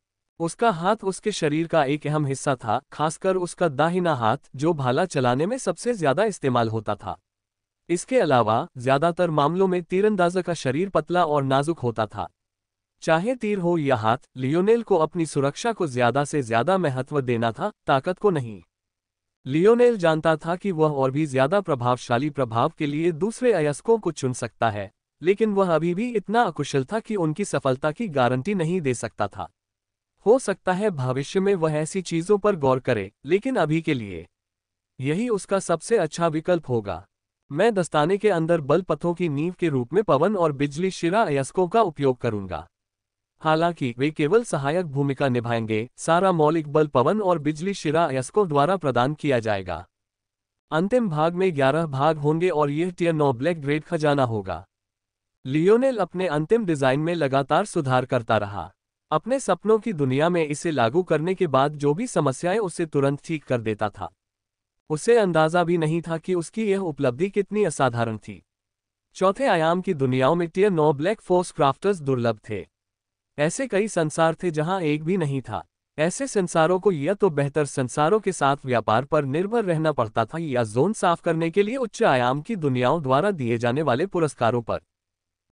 Speaker 1: उसका हाथ उसके शरीर का एक अहम हिस्सा था, खासकर उसका दाहिना हाथ जो भाला चलाने में सबसे ज्यादा इस्तेमाल होता था। इसके अलावा ज्यादातर मामलों में तीरंदाज का शरीर पतला और नाजुक होता था। चाहे तीर हो या हाथ, लियोनेल को अपनी सुरक्षा को ज्यादा से ज्यादा महत्व देना था, ताकत को नहीं। लियोनेल जानता था कि वह और भी ज्यादा प्रभावशाली प्रभाव के लिए दूसरे अयस्कों को चुन सकता है, लेकिन वह अभी भी इतना अकुशल था कि उनकी सफलता की गारंटी नहीं दे सकता था। हो सकता है भविष्य में वह ऐसी चीजों पर गौर करे, लेकिन अभी के लिए यही उसका सबसे अच्छा विकल्प होगा। मैं दस्ताने के अंदर बल पथों की नींव के रूप में पवन और बिजली शिरा अयस्कों का उपयोग करूंगा। हालांकि वे केवल सहायक भूमिका निभाएंगे, सारा मौलिक बल पवन और बिजली शिरा अयस्कों द्वारा प्रदान किया जाएगा। अंतिम भाग में 11 भाग होंगे और यह टियर 9 ब्लैक ग्रेड खजाना होगा। लियोनेल अपने अंतिम डिजाइन में लगातार सुधार करता रहा। अपने सपनों की दुनिया में इसे लागू करने के बाद जो भी समस्याएं उसे तुरंत ठीक कर देता था। उसे अंदाजा भी नहीं था कि उसकी यह उपलब्धि कितनी असाधारण थी। चौथे आयाम की दुनियाओं में टियर 9 ब्लैक फोर्स क्राफ्टर्स दुर्लभ थे। ऐसे कई संसार थे जहां एक भी नहीं था। ऐसे संसारों को या तो बेहतर संसारों के साथ व्यापार पर निर्भर रहना पड़ता था या जोन साफ करने के लिए उच्च आयाम की दुनियाओं द्वारा दिए जाने वाले पुरस्कारों पर।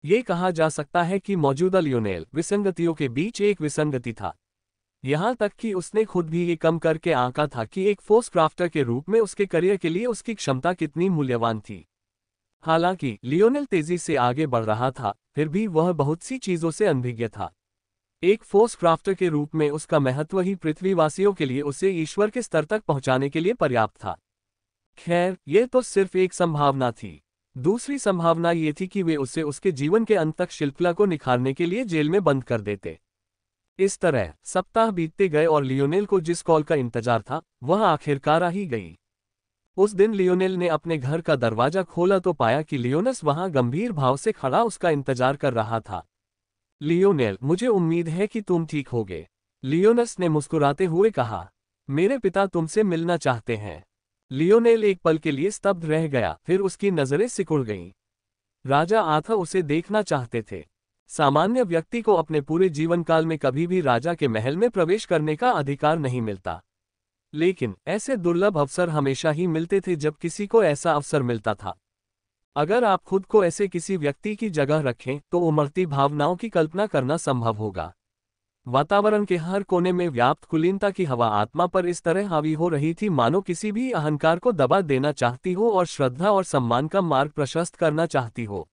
Speaker 1: यह कहा जा सकता है कि मौजूदा लियोनेल विसंगतियों के बीच एक विसंगति था। यहां तक कि उसने खुद भी ये कम करके आंका था कि एक फोर्स क्राफ्टर के रूप में उसके करियर के लिए उसकी क्षमता कितनी मूल्यवान थी। हालांकि लियोनेल तेजी से आगे बढ़ रहा था, फिर भी वह बहुत सी चीजों से अनभिज्ञ था। एक फोर्स क्राफ्टर के रूप में उसका महत्व ही पृथ्वीवासियों के लिए उसे ईश्वर के स्तर तक पहुंचाने के लिए पर्याप्त था। खैर, यह तो सिर्फ एक संभावना थी। दूसरी संभावना ये थी कि वे उसे उसके जीवन के अंत तक शिल्पकला को निखारने के लिए जेल में बंद कर देते। इस तरह सप्ताह बीतते गए और लियोनेल को जिस कॉल का इंतजार था वह आखिरकार आ ही गई। उस दिन लियोनेल ने अपने घर का दरवाजा खोला तो पाया कि लियोनस वहां गंभीर भाव से खड़ा उसका इंतजार कर रहा था। लियोनेल, मुझे उम्मीद है कि तुम ठीक होगे, लियोनस ने मुस्कुराते हुए कहा। मेरे पिता तुमसे मिलना चाहते हैं। लियोनेल एक पल के लिए स्तब्ध रह गया, फिर उसकी नजरें सिकुड़ गईं। राजा आर्थर उसे देखना चाहते थे। सामान्य व्यक्ति को अपने पूरे जीवन काल में कभी भी राजा के महल में प्रवेश करने का अधिकार नहीं मिलता, लेकिन ऐसे दुर्लभ अवसर हमेशा ही मिलते थे जब किसी को ऐसा अवसर मिलता था। अगर आप खुद को ऐसे किसी व्यक्ति की जगह रखें तो उमड़ती भावनाओं की कल्पना करना संभव होगा। वातावरण के हर कोने में व्याप्त कुलीनता की हवा आत्मा पर इस तरह हावी हो रही थी मानो किसी भी अहंकार को दबा देना चाहती हो और श्रद्धा और सम्मान का मार्ग प्रशस्त करना चाहती हो।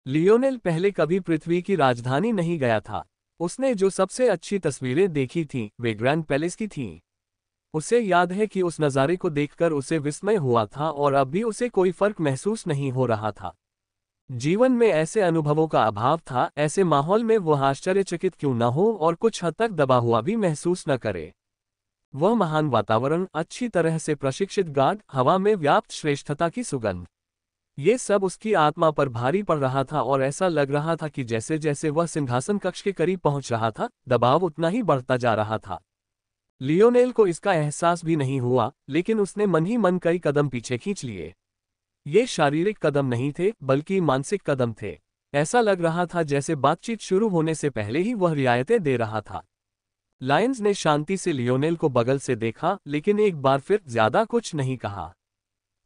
Speaker 1: लियोनेल पहले कभी पृथ्वी की राजधानी नहीं गया था। उसने जो सबसे अच्छी तस्वीरें देखी थीं, वे ग्रैंड पैलेस की थीं। उसे याद है कि उस नज़ारे को देखकर उसे विस्मय हुआ था और अब भी उसे कोई फर्क महसूस नहीं हो रहा था। जीवन में ऐसे अनुभवों का अभाव था, ऐसे माहौल में वह आश्चर्यचकित क्यों न हो और कुछ हद तक दबा हुआ भी महसूस न करे। वह महान वातावरण, अच्छी तरह से प्रशिक्षित गार्ड, हवा में व्याप्त श्रेष्ठता की सुगंध, ये सब उसकी आत्मा पर भारी पड़ रहा था और ऐसा लग रहा था कि जैसे जैसे वह सिंहासन कक्ष के करीब पहुंच रहा था, दबाव उतना ही बढ़ता जा रहा था। लियोनेल को इसका एहसास भी नहीं हुआ, लेकिन उसने मन ही मन कई कदम पीछे खींच लिए। ये शारीरिक कदम नहीं थे, बल्कि मानसिक कदम थे। ऐसा लग रहा था जैसे बातचीत शुरू होने से पहले ही वह रियायतें दे रहा था। लायंस ने शांति से लियोनेल को बगल से देखा, लेकिन एक बार फिर ज्यादा कुछ नहीं कहा।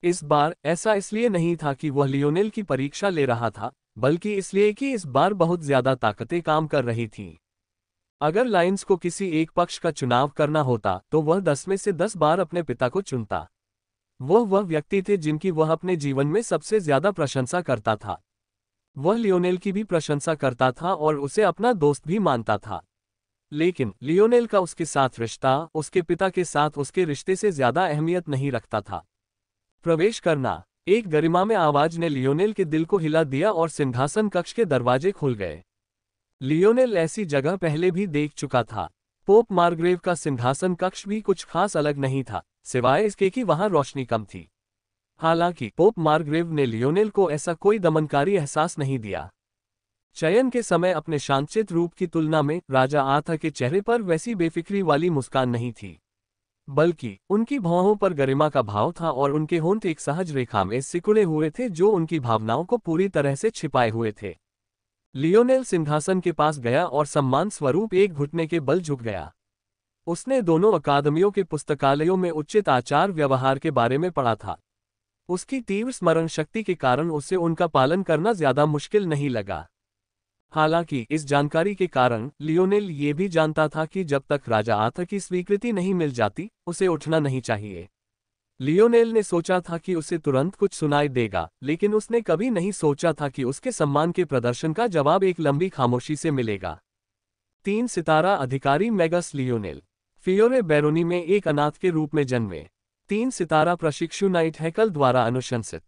Speaker 1: इस बार ऐसा इसलिए नहीं था कि वह लियोनेल की परीक्षा ले रहा था, बल्कि इसलिए कि इस बार बहुत ज्यादा ताकतें काम कर रही थीं। अगर लायंस को किसी एक पक्ष का चुनाव करना होता तो वह 10 में से 10 बार अपने पिता को चुनता। वह व्यक्ति थे जिनकी वह अपने जीवन में सबसे ज्यादा प्रशंसा करता था। वह लियोनेल की भी प्रशंसा करता था और उसे अपना दोस्त भी मानता था। लेकिन लियोनेल का उसके साथ रिश्ता, उसके पिता के साथ उसके रिश्ते से ज्यादा अहमियत नहीं रखता था। प्रवेश करना, एक गरिमामय आवाज ने लियोनेल के दिल को हिला दिया और सिंहासन कक्ष के दरवाजे खुल गए। लियोनेल ऐसी जगह पहले भी देख चुका था। पोप मार्ग्रेव का सिंहासन कक्ष भी कुछ खास अलग नहीं था, सिवाय इसके कि वहां रोशनी कम थी। हालांकि पोप मार्ग्रेव ने लियोनेल को ऐसा कोई दमनकारी एहसास नहीं दिया। चयन के समय अपने शांतचित्त रूप की तुलना में राजा आर्थर के चेहरे पर वैसी बेफिक्री वाली मुस्कान नहीं थी, बल्कि उनकी भौहों पर गरिमा का भाव था और उनके होंठ एक सहज रेखा में सिकुड़े हुए थे जो उनकी भावनाओं को पूरी तरह से छिपाए हुए थे। लियोनेल सिंहासन के पास गया और सम्मान स्वरूप एक घुटने के बल झुक गया। उसने दोनों अकादमियों के पुस्तकालयों में उचित आचार व्यवहार के बारे में पढ़ा था। उसकी तीव्र स्मरण शक्ति के कारण उसे उनका पालन करना ज्यादा मुश्किल नहीं लगा। हालांकि इस जानकारी के कारण लियोनेल ये भी जानता था कि जब तक राजा आर्थर की स्वीकृति नहीं मिल जाती, उसे उठना नहीं चाहिए। लियोनेल ने सोचा था कि उसे तुरंत कुछ सुनाई देगा, लेकिन उसने कभी नहीं सोचा था कि उसके सम्मान के प्रदर्शन का जवाब एक लंबी खामोशी से मिलेगा। 3 सितारा अधिकारी मैगस लियोनेल फियोरे बैरोनी में एक अनाथ के रूप में जन्मे। 3 सितारा प्रशिक्षु नाइट हैकल द्वारा अनुशंसित।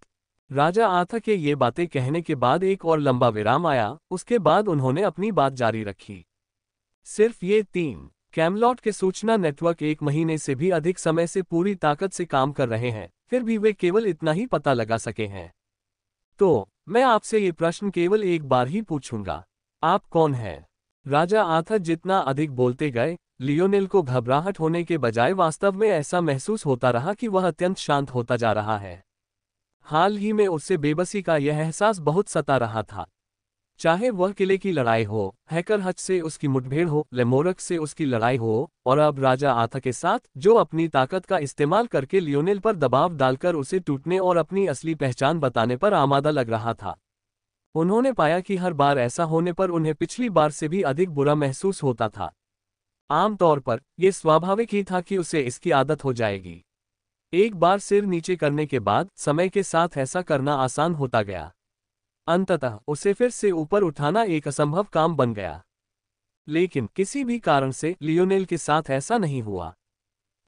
Speaker 1: राजा आर्थर के ये बातें कहने के बाद एक और लंबा विराम आया, उसके बाद उन्होंने अपनी बात जारी रखी। सिर्फ ये 3 कैमलॉट के सूचना नेटवर्क 1 महीने से भी अधिक समय से पूरी ताकत से काम कर रहे हैं, फिर भी वे केवल इतना ही पता लगा सके हैं। तो मैं आपसे ये प्रश्न केवल एक बार ही पूछूंगा, आप कौन हैं? राजा आर्थर जितना अधिक बोलते गए, लियोनेल को घबराहट होने के बजाय वास्तव में ऐसा महसूस होता रहा कि वह अत्यंत शांत होता जा रहा है। हाल ही में उससे बेबसी का यह एहसास बहुत सता रहा था। चाहे वह किले की लड़ाई हो, हैकर हच से उसकी मुठभेड़ हो, लेमोरक से उसकी लड़ाई हो, और अब राजा आर्थर के साथ, जो अपनी ताकत का इस्तेमाल करके लियोनेल पर दबाव डालकर उसे टूटने और अपनी असली पहचान बताने पर आमादा लग रहा था। उन्होंने पाया कि हर बार ऐसा होने पर उन्हें पिछली बार से भी अधिक बुरा महसूस होता था। आमतौर पर यह स्वाभाविक ही था कि उसे इसकी आदत हो जाएगी। एक बार सिर नीचे करने के बाद समय के साथ ऐसा करना आसान होता गया। अंततः उसे फिर से ऊपर उठाना एक असंभव काम बन गया। लेकिन किसी भी कारण से लियोनेल के साथ ऐसा नहीं हुआ।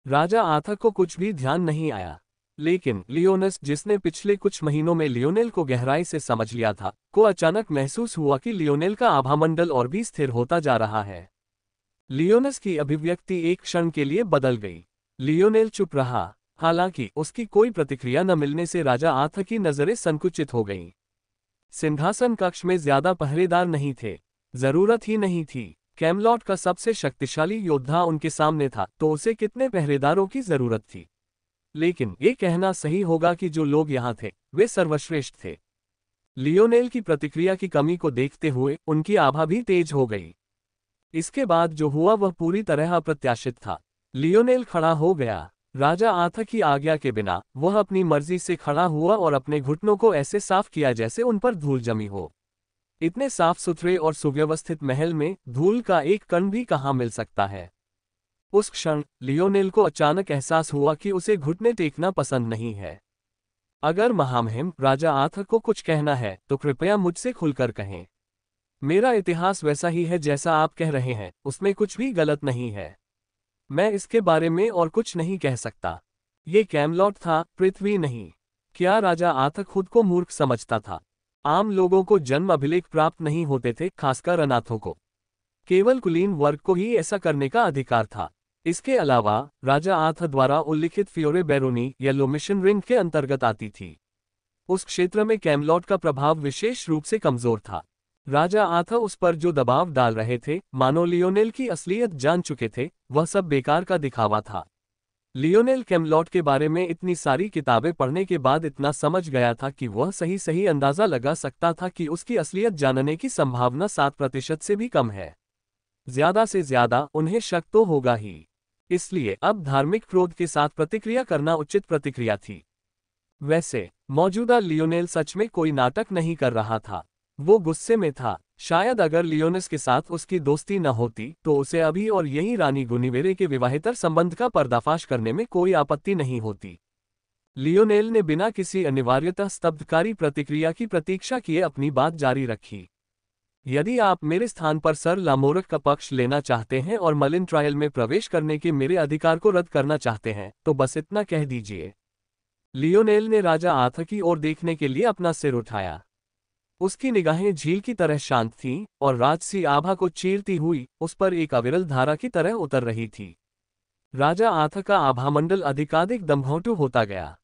Speaker 1: राजा आर्थर को कुछ भी ध्यान नहीं आया, लेकिन लियोनस, जिसने पिछले कुछ महीनों में लियोनेल को गहराई से समझ लिया था, को अचानक महसूस हुआ कि लियोनेल का आभामंडल और भी स्थिर होता जा रहा है। लियोनस की अभिव्यक्ति एक क्षण के लिए बदल गई। लियोनेल चुप रहा, हालांकि उसकी कोई प्रतिक्रिया न मिलने से राजा आर्थर की नजरें संकुचित हो गईं। सिंहासन कक्ष में ज्यादा पहरेदार नहीं थे, जरूरत ही नहीं थी। कैमलॉट का सबसे शक्तिशाली योद्धा उनके सामने था, तो उसे कितने पहरेदारों की जरूरत थी? लेकिन ये कहना सही होगा कि जो लोग यहाँ थे, वे सर्वश्रेष्ठ थे। लियोनेल की प्रतिक्रिया की कमी को देखते हुए उनकी आभा भी तेज हो गई। इसके बाद जो हुआ वह पूरी तरह अप्रत्याशित था। लियोनेल खड़ा हो गया। राजा आर्थर की आज्ञा के बिना वह अपनी मर्जी से खड़ा हुआ और अपने घुटनों को ऐसे साफ किया जैसे उन पर धूल जमी हो। इतने साफ सुथरे और सुव्यवस्थित महल में धूल का एक कण भी कहाँ मिल सकता है। उस क्षण लियोनेल को अचानक एहसास हुआ कि उसे घुटने टेकना पसंद नहीं है। अगर महामहिम राजा आर्थर को कुछ कहना है तो कृपया मुझसे खुलकर कहें। मेरा इतिहास वैसा ही है जैसा आप कह रहे हैं, उसमें कुछ भी गलत नहीं है। मैं इसके बारे में और कुछ नहीं कह सकता। ये कैमलॉट था, पृथ्वी नहीं। क्या राजा आर्थर खुद को मूर्ख समझता था? आम लोगों को जन्म अभिलेख प्राप्त नहीं होते थे, खासकर अनाथों को। केवल कुलीन वर्ग को ही ऐसा करने का अधिकार था। इसके अलावा राजा आर्थर द्वारा उल्लिखित फ्योरे बैरोनी येलो मिशन रिंग के अंतर्गत आती थी। उस क्षेत्र में कैमलॉट का प्रभाव विशेष रूप से कमजोर था। राजा आर्थर उस पर जो दबाव डाल रहे थे, मानो लियोनेल की असलियत जान चुके थे, वह सब बेकार का दिखावा था। लियोनेल कैमलॉट के बारे में इतनी सारी किताबें पढ़ने के बाद इतना समझ गया था कि वह सही अंदाजा लगा सकता था कि उसकी असलियत जानने की संभावना 7% से भी कम है। ज्यादा से ज्यादा उन्हें शक तो होगा ही। इसलिए अब धार्मिक क्रोध के साथ प्रतिक्रिया करना उचित प्रतिक्रिया थी। वैसे मौजूदा लियोनेल सच में कोई नाटक नहीं कर रहा था। वो गुस्से में था। शायद अगर लियोनस के साथ उसकी दोस्ती न होती तो उसे अभी और यही रानी गुनिवेरे के विवाहेतर संबंध का पर्दाफाश करने में कोई आपत्ति नहीं होती। लियोनेल ने बिना किसी अनिवार्यता स्तब्धकारी प्रतिक्रिया की प्रतीक्षा किए अपनी बात जारी रखी। यदि आप मेरे स्थान पर सर लामोरक का पक्ष लेना चाहते हैं और मलिन ट्रायल में प्रवेश करने के मेरे अधिकार को रद्द करना चाहते हैं तो बस इतना कह दीजिए। लियोनेल ने राजा आर्थर की ओर देखने के लिए अपना सिर उठाया। उसकी निगाहें झील की तरह शांत थीं और राजसी आभा को चीरती हुई उस पर एक अविरल धारा की तरह उतर रही थी। राजा आर्थर का आभामंडल अधिकाधिक दम्भोटू होता गया।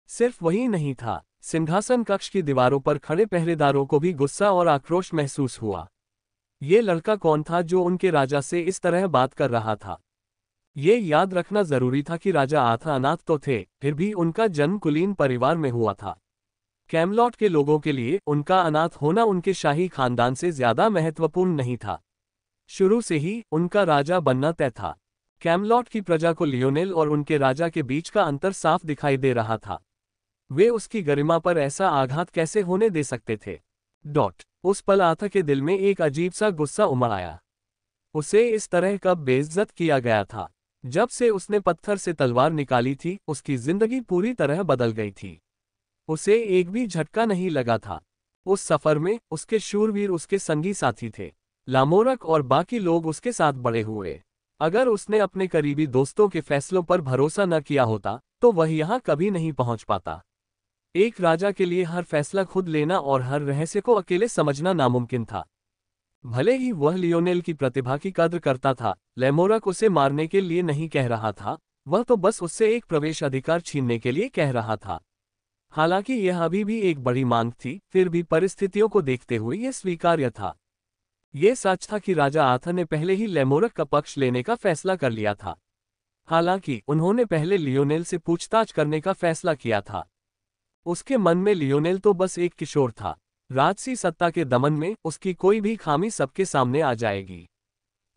Speaker 1: सिर्फ वही नहीं था, सिंहासन कक्ष की दीवारों पर खड़े पहरेदारों को भी गुस्सा और आक्रोश महसूस हुआ। ये लड़का कौन था जो उनके राजा से इस तरह बात कर रहा था? ये याद रखना जरूरी था कि राजा आर्थर अनाथ तो थे, फिर भी उनका जन्म कुलीन परिवार में हुआ था। कैमलॉट के लोगों के लिए उनका अनाथ होना उनके शाही खानदान से ज्यादा महत्वपूर्ण नहीं था। शुरू से ही उनका राजा बनना तय था। कैमलॉट की प्रजा को लियोनेल और उनके राजा के बीच का अंतर साफ दिखाई दे रहा था। वे उसकी गरिमा पर ऐसा आघात कैसे होने दे सकते थे? उस पल आर्थर के दिल में एक अजीब सा गुस्सा उमड़ आया। उसे इस तरह कब बेइज्जत किया गया था? जब से उसने पत्थर से तलवार निकाली थी, उसकी जिंदगी पूरी तरह बदल गई थी। उसे एक भी झटका नहीं लगा था। उस सफर में उसके शूरवीर उसके संगी साथी थे। लामोरक और बाकी लोग उसके साथ बड़े हुए। अगर उसने अपने करीबी दोस्तों के फैसलों पर भरोसा न किया होता तो वह यहाँ कभी नहीं पहुंच पाता। एक राजा के लिए हर फैसला खुद लेना और हर रहस्य को अकेले समझना नामुमकिन था। भले ही वह लियोनेल की प्रतिभा की कद्र करता था, लैमोरक उसे मारने के लिए नहीं कह रहा था, वह तो बस उससे एक प्रवेश अधिकार छीनने के लिए कह रहा था। हालांकि यह अभी भी एक बड़ी मांग थी, फिर भी परिस्थितियों को देखते हुए यह स्वीकार्य था। यह सच था कि राजा आर्थर ने पहले ही लैमोरक का पक्ष लेने का फैसला कर लिया था। हालांकि उन्होंने पहले लियोनेल से पूछताछ करने का फैसला किया था। उसके मन में लियोनेल तो बस एक किशोर था। राजसी सत्ता के दमन में उसकी कोई भी खामी सबके सामने आ जाएगी।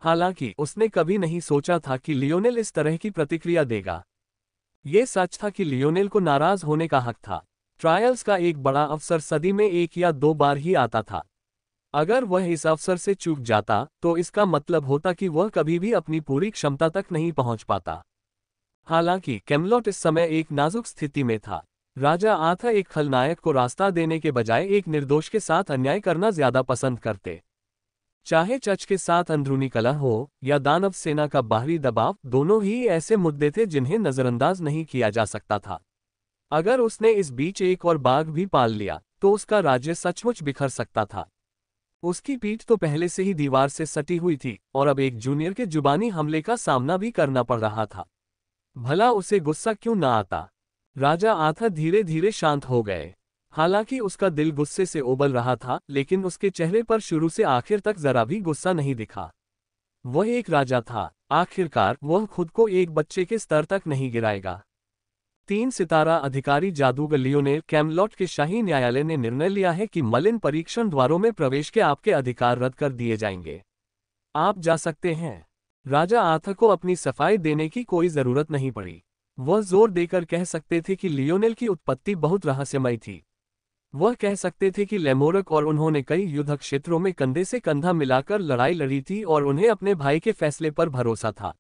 Speaker 1: हालांकि उसने कभी नहीं सोचा था कि लियोनेल इस तरह की प्रतिक्रिया देगा। यह सच था कि लियोनेल को नाराज होने का हक था। ट्रायल्स का एक बड़ा अवसर सदी में 1 या 2 बार ही आता था। अगर वह इस अवसर से चूक जाता तो इसका मतलब होता कि वह कभी भी अपनी पूरी क्षमता तक नहीं पहुंच पाता। हालांकि कैमलॉट इस समय एक नाजुक स्थिति में था। राजा आर्थर एक खलनायक को रास्ता देने के बजाय एक निर्दोष के साथ अन्याय करना ज्यादा पसंद करते। चाहे चर्च के साथ अंदरूनी कलह हो या दानव सेना का बाहरी दबाव, दोनों ही ऐसे मुद्दे थे जिन्हें नजरअंदाज नहीं किया जा सकता था। अगर उसने इस बीच एक और बाघ भी पाल लिया तो उसका राज्य सचमुच बिखर सकता था। उसकी पीठ तो पहले से ही दीवार से सटी हुई थी और अब एक जूनियर के जुबानी हमले का सामना भी करना पड़ रहा था। भला उसे गुस्सा क्यों न आता? राजा आर्थर धीरे धीरे शांत हो गए। हालांकि उसका दिल गुस्से से उबल रहा था, लेकिन उसके चेहरे पर शुरू से आखिर तक जरा भी गुस्सा नहीं दिखा। वह एक राजा था। आखिरकार वह खुद को एक बच्चे के स्तर तक नहीं गिराएगा। 3 सितारा अधिकारी जादूगर लियोनेल कैमलॉट के शाही न्यायालय ने निर्णय लिया है कि मलिन परीक्षण द्वारों में प्रवेश के आपके अधिकार रद्द कर दिए जाएंगे। आप जा सकते हैं। राजा आर्थर को अपनी सफाई देने की कोई जरूरत नहीं पड़ी। वह जोर देकर कह सकते थे कि लियोनेल की उत्पत्ति बहुत रहस्यमय थी। वह कह सकते थे कि लेमोरक और उन्होंने कई युद्ध क्षेत्रों में कंधे से कंधा मिलाकर लड़ाई लड़ी थी और उन्हें अपने भाई के फैसले पर भरोसा था।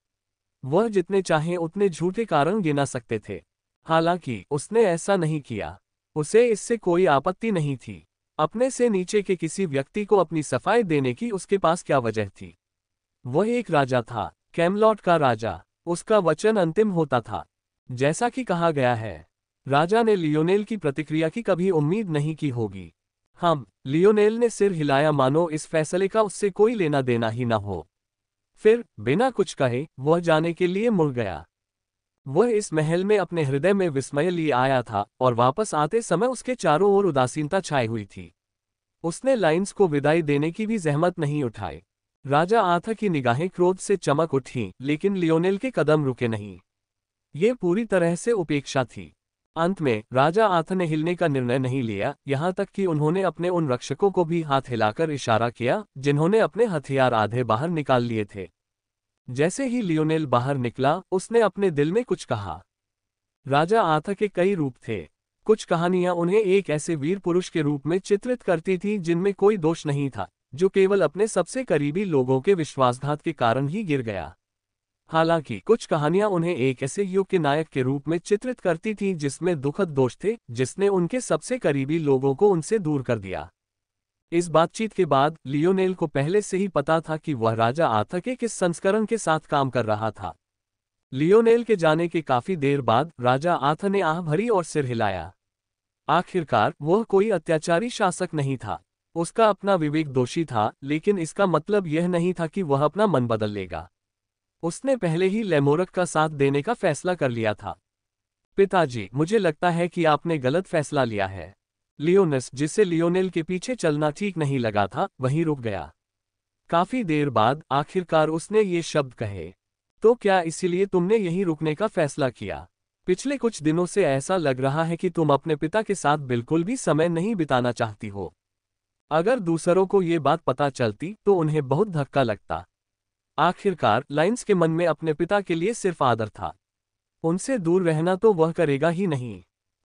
Speaker 1: वह जितने चाहें उतने झूठे कारण गिना सकते थे। हालांकि उसने ऐसा नहीं किया। उसे इससे कोई आपत्ति नहीं थी। अपने से नीचे के किसी व्यक्ति को अपनी सफाई देने की उसके पास क्या वजह थी? वह एक राजा था, कैमलॉट का राजा। उसका वचन अंतिम होता था। जैसा कि कहा गया है, राजा ने लियोनेल की प्रतिक्रिया की कभी उम्मीद नहीं की होगी। लियोनेल ने सिर हिलाया मानो इस फैसले का उससे कोई लेना देना ही न हो। फिर बिना कुछ कहे वह जाने के लिए मुड़ गया। वह इस महल में अपने हृदय में विस्मय लिए आया था और वापस आते समय उसके चारों ओर उदासीनता छाई हुई थी। उसने लाइन्स को विदाई देने की भी जहमत नहीं उठाई। राजा आर्थर की निगाहें क्रोध से चमक उठीं, लेकिन लियोनेल के कदम रुके नहीं। ये पूरी तरह से उपेक्षा थी। अंत में राजा आर्थर ने हिलने का निर्णय नहीं लिया, यहाँ तक कि उन्होंने अपने उन रक्षकों को भी हाथ हिलाकर इशारा किया जिन्होंने अपने हथियार आधे बाहर निकाल लिए थे। जैसे ही लियोनेल बाहर निकला, उसने अपने दिल में कुछ कहा। राजा आर्थर के कई रूप थे। कुछ कहानियां उन्हें एक ऐसे वीर पुरुष के रूप में चित्रित करती थीं जिनमें कोई दोष नहीं था, जो केवल अपने सबसे करीबी लोगों के विश्वासघात के कारण ही गिर गया। हालांकि कुछ कहानियां उन्हें एक ऐसे युग के नायक के रूप में चित्रित करती थीं जिसमें दुखद दोष थे, जिसने उनके सबसे करीबी लोगों को उनसे दूर कर दिया। इस बातचीत के बाद लियोनेल को पहले से ही पता था कि वह राजा आर्थर के किस संस्करण के साथ काम कर रहा था। लियोनेल के जाने के काफी देर बाद राजा आर्थर ने आह भरी और सिर हिलाया। आखिरकार वह कोई अत्याचारी शासक नहीं था। उसका अपना विवेक दोषी था, लेकिन इसका मतलब यह नहीं था कि वह अपना मन बदल लेगा। उसने पहले ही लेमोरक का साथ देने का फैसला कर लिया था। पिताजी, मुझे लगता है कि आपने गलत फैसला लिया है। लियोनस, जिसे लियोनेल के पीछे चलना ठीक नहीं लगा था, वहीं रुक गया। काफी देर बाद आखिरकार उसने ये शब्द कहे, तो क्या इसीलिए तुमने यहीं रुकने का फैसला किया? पिछले कुछ दिनों से ऐसा लग रहा है कि तुम अपने पिता के साथ बिल्कुल भी समय नहीं बिताना चाहती हो। अगर दूसरों को ये बात पता चलती तो उन्हें बहुत धक्का लगता। आखिरकार लाइन्स के मन में अपने पिता के लिए सिर्फ आदर था। उनसे दूर रहना तो वह करेगा ही नहीं।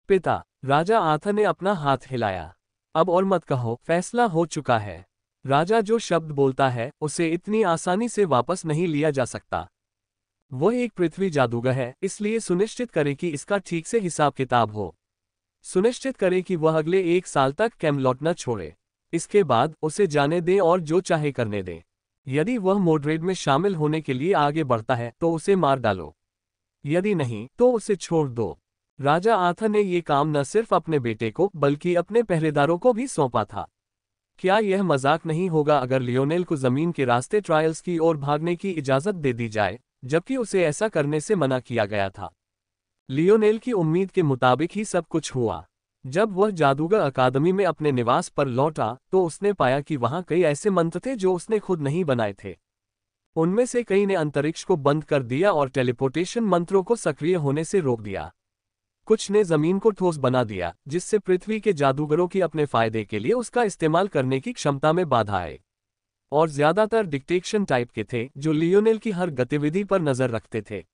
Speaker 1: पिता, राजा आर्थर ने अपना हाथ हिलाया। अब और मत कहो, फैसला हो चुका है। राजा जो शब्द बोलता है उसे इतनी आसानी से वापस नहीं लिया जा सकता। वह एक पृथ्वी जादूगर है, इसलिए सुनिश्चित करें कि इसका ठीक से हिसाब किताब हो। सुनिश्चित करें कि वह अगले 1 साल तक कैमलॉट न छोड़े। इसके बाद उसे जाने दें और जो चाहे करने दें। यदि वह मोड्रेड में शामिल होने के लिए आगे बढ़ता है तो उसे मार डालो। यदि नहीं तो उसे छोड़ दो। राजा आर्थर ने ये काम न सिर्फ अपने बेटे को बल्कि अपने पहरेदारों को भी सौंपा था। क्या यह मजाक नहीं होगा अगर लियोनेल को जमीन के रास्ते ट्रायल्स की ओर भागने की इजाजत दे दी जाए, जबकि उसे ऐसा करने से मना किया गया था? लियोनेल की उम्मीद के मुताबिक ही सब कुछ हुआ। जब वह जादूगर अकादमी में अपने निवास पर लौटा तो उसने पाया कि वहां कई ऐसे मंत्र थे जो उसने खुद नहीं बनाए थे। उनमें से कई ने अंतरिक्ष को बंद कर दिया और टेलीपोर्टेशन मंत्रों को सक्रिय होने से रोक दिया। कुछ ने जमीन को ठोस बना दिया, जिससे पृथ्वी के जादूगरों की अपने फायदे के लिए उसका इस्तेमाल करने की क्षमता में बाधा आए। और ज्यादातर डिक्टेशन टाइप के थे, जो लियोनेल की हर गतिविधि पर नजर रखते थे।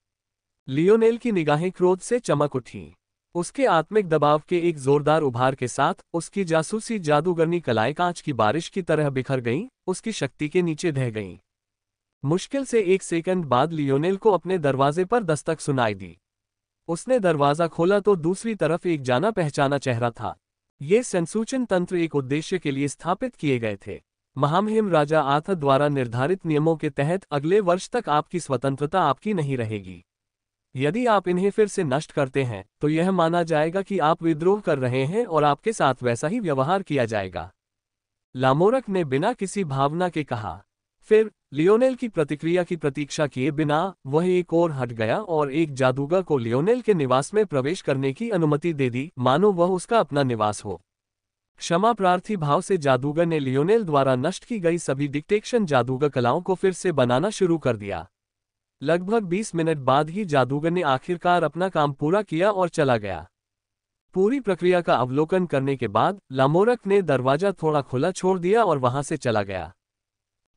Speaker 1: लियोनेल की निगाहें क्रोध से चमक उठीं। उसके आत्मिक दबाव के एक जोरदार उभार के साथ उसकी जासूसी जादूगरनी कलाएं कांच की बारिश की तरह बिखर गईं, उसकी शक्ति के नीचे ढह गईं। मुश्किल से 1 सेकंड बाद लियोनेल को अपने दरवाजे पर दस्तक सुनाई दी। उसने दरवाजा खोला तो दूसरी तरफ एक जाना पहचाना चेहरा था। ये संसूचन तंत्र एक उद्देश्य के लिए स्थापित किए गए थे। महामहिम राजा आर्थर द्वारा निर्धारित नियमों के तहत अगले वर्ष तक आपकी स्वतंत्रता आपकी नहीं रहेगी। यदि आप इन्हें फिर से नष्ट करते हैं तो यह माना जाएगा कि आप विद्रोह कर रहे हैं और आपके साथ वैसा ही व्यवहार किया जाएगा। लामोरक ने बिना किसी भावना के कहा। फिर लियोनेल की प्रतिक्रिया की प्रतीक्षा किए बिना वह एक और हट गया और एक जादूगर को लियोनेल के निवास में प्रवेश करने की अनुमति दे दी, मानो वह उसका अपना निवास हो। क्षमा प्रार्थी भाव से जादूगर ने लियोनेल द्वारा नष्ट की गई सभी डिक्टेशन जादूगर कलाओं को फिर से बनाना शुरू कर दिया। लगभग 20 मिनट बाद ही जादूगर ने आखिरकार अपना काम पूरा किया और चला गया। पूरी प्रक्रिया का अवलोकन करने के बाद लामोरक ने दरवाजा थोड़ा खुला छोड़ दिया और वहां से चला गया।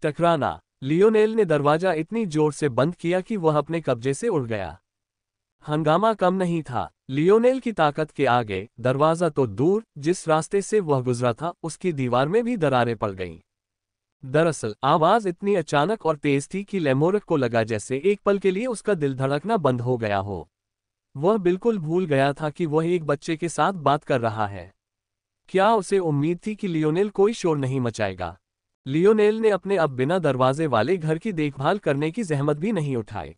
Speaker 1: टकराना। लियोनेल ने दरवाजा इतनी जोर से बंद किया कि वह अपने कब्जे से उड़ गया। हंगामा कम नहीं था। लियोनेल की ताकत के आगे दरवाजा तो दूर, जिस रास्ते से वह गुजरा था उसकी दीवार में भी दरारें पड़ गईं। दरअसल आवाज इतनी अचानक और तेज थी कि लेमोरक को लगा जैसे एक पल के लिए उसका दिल धड़कना बंद हो गया हो। वह बिल्कुल भूल गया था कि वह एक बच्चे के साथ बात कर रहा है। क्या उसे उम्मीद थी कि लियोनेल कोई शोर नहीं मचाएगा? लियोनेल ने अपने अब बिना दरवाजे वाले घर की देखभाल करने की जहमत भी नहीं उठाई।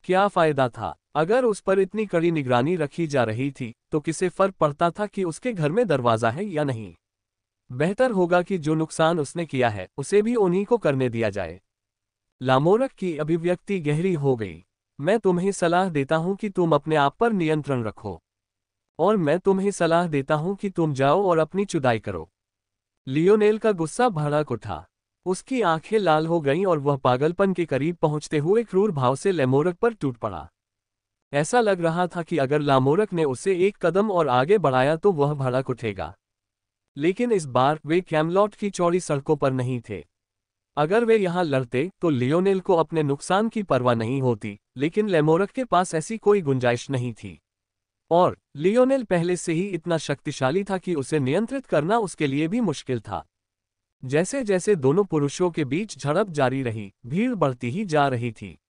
Speaker 1: क्या फायदा था? अगर उस पर इतनी कड़ी निगरानी रखी जा रही थी तो किसे फर्क पड़ता था कि उसके घर में दरवाजा है या नहीं? बेहतर होगा कि जो नुकसान उसने किया है उसे भी उन्हीं को करने दिया जाए। लामोरक की अभिव्यक्ति गहरी हो गई। मैं तुम्हें सलाह देता हूं कि तुम अपने आप पर नियंत्रण रखो। और मैं तुम्हें सलाह देता हूं कि तुम जाओ और अपनी चुदाई करो। लियोनेल का गुस्सा भड़क उठा। उसकी आंखें लाल हो गईं और वह पागलपन के करीब पहुंचते हुए क्रूर भाव से लेमोरक पर टूट पड़ा। ऐसा लग रहा था कि अगर लामोरक ने उसे एक कदम और आगे बढ़ाया तो वह भड़क उठेगा। लेकिन इस बार वे कैमलॉट की चौड़ी सड़कों पर नहीं थे। अगर वे यहां लड़ते तो लियोनेल को अपने नुकसान की परवाह नहीं होती, लेकिन लेमोरक के पास ऐसी कोई गुंजाइश नहीं थी। और लियोनेल पहले से ही इतना शक्तिशाली था कि उसे नियंत्रित करना उसके लिए भी मुश्किल था। जैसे जैसे दोनों पुरुषों के बीच झड़प जारी रही, भीड़ बढ़ती ही जा रही थी।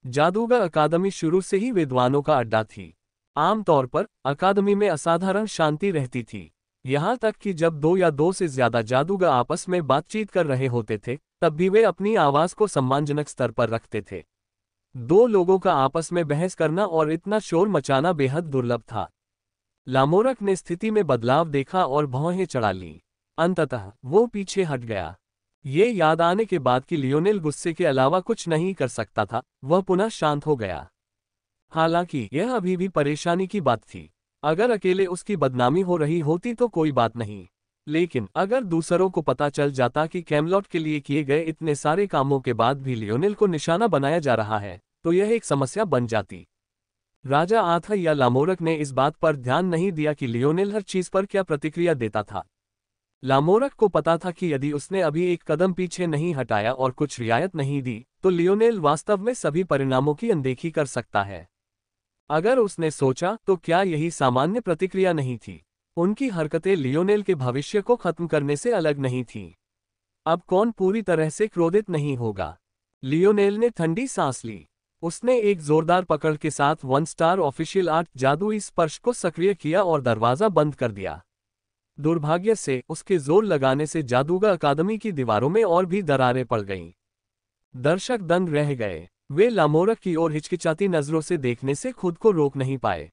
Speaker 1: जादूगर अकादमी शुरू से ही विद्वानों का अड्डा थी। आमतौर पर अकादमी में असाधारण शांति रहती थी। यहां तक कि जब दो या दो से ज्यादा जादूगर आपस में बातचीत कर रहे होते थे, तब भी वे अपनी आवाज को सम्मानजनक स्तर पर रखते थे। दो लोगों का आपस में बहस करना और इतना शोर मचाना बेहद दुर्लभ था। लामोरक ने स्थिति में बदलाव देखा और भौहें चढ़ा लीं। अंततः वो पीछे हट गया। ये याद आने के बाद कि लियोनेल गुस्से के अलावा कुछ नहीं कर सकता था, वह पुनः शांत हो गया। हालांकि यह अभी भी परेशानी की बात थी। अगर अकेले उसकी बदनामी हो रही होती तो कोई बात नहीं, लेकिन अगर दूसरों को पता चल जाता कि कैमलॉट के लिए किए गए इतने सारे कामों के बाद भी लियोनेल को निशाना बनाया जा रहा है, तो यह एक समस्या बन जाती। राजा आर्थर या लामोरक ने इस बात पर ध्यान नहीं दिया कि लियोनेल हर चीज पर क्या प्रतिक्रिया देता था। लामोरक को पता था कि यदि उसने अभी एक कदम पीछे नहीं हटाया और कुछ रियायत नहीं दी, तो लियोनेल वास्तव में सभी परिणामों की अनदेखी कर सकता है। अगर उसने सोचा तो क्या यही सामान्य प्रतिक्रिया नहीं थी? उनकी हरकतें लियोनेल के भविष्य को खत्म करने से अलग नहीं थीं। अब कौन पूरी तरह से क्रोधित नहीं होगा? लियोनेल ने ठंडी सांस ली। उसने एक जोरदार पकड़ के साथ 1 स्टार ऑफिशियल आर्ट जादुई स्पर्श को सक्रिय किया और दरवाजा बंद कर दिया। दुर्भाग्य से उसके जोर लगाने से जादूगर अकादमी की दीवारों में और भी दरारें पड़ गईं। दर्शक दंग रह गए। वे लामोरक की ओर हिचकिचाती नजरों से देखने से खुद को रोक नहीं पाए।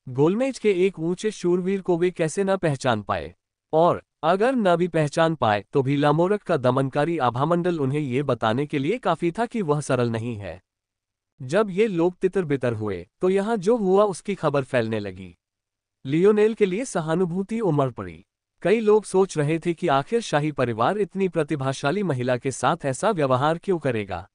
Speaker 1: गोलमेज के एक ऊंचे शूरवीर को वे कैसे न पहचान पाए? और अगर न भी पहचान पाए तो भी लामोरक का दमनकारी आभामंडल उन्हें ये बताने के लिए काफी था कि वह सरल नहीं है। जब ये लोग तितर-बितर हुए तो यहाँ जो हुआ उसकी खबर फैलने लगी। लियोनेल के लिए सहानुभूति उमड़ पड़ी। कई लोग सोच रहे थे कि आखिर शाही परिवार इतनी प्रतिभाशाली महिला के साथ ऐसा व्यवहार क्यों करेगा।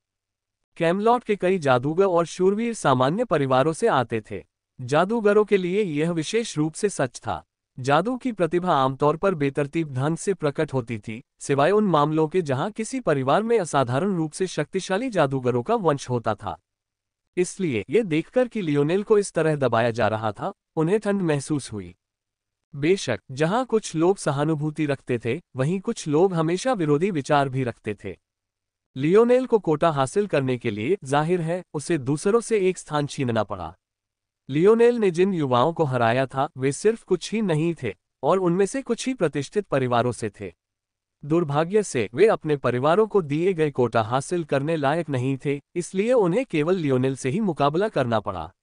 Speaker 1: कैमलॉट के कई जादूगर और शूरवीर सामान्य परिवारों से आते थे। जादूगरों के लिए यह विशेष रूप से सच था। जादू की प्रतिभा आमतौर पर बेतरतीब ढंग से प्रकट होती थी, सिवाय उन मामलों के जहां किसी परिवार में असाधारण रूप से शक्तिशाली जादूगरों का वंश होता था। इसलिए ये देखकर कि लियोनेल को इस तरह दबाया जा रहा था, उन्हें ठंड महसूस हुई। बेशक जहां कुछ लोग सहानुभूति रखते थे, वहीं कुछ लोग हमेशा विरोधी विचार भी रखते थे। लियोनेल को कोटा हासिल करने के लिए जाहिर है उसे दूसरों से एक स्थान छीनना पड़ा। लियोनेल ने जिन युवाओं को हराया था वे सिर्फ कुछ ही नहीं थे, और उनमें से कुछ ही प्रतिष्ठित परिवारों से थे। दुर्भाग्य से वे अपने परिवारों को दिए गए कोटा हासिल करने लायक नहीं थे, इसलिए उन्हें केवल लियोनेल से ही मुकाबला करना पड़ा।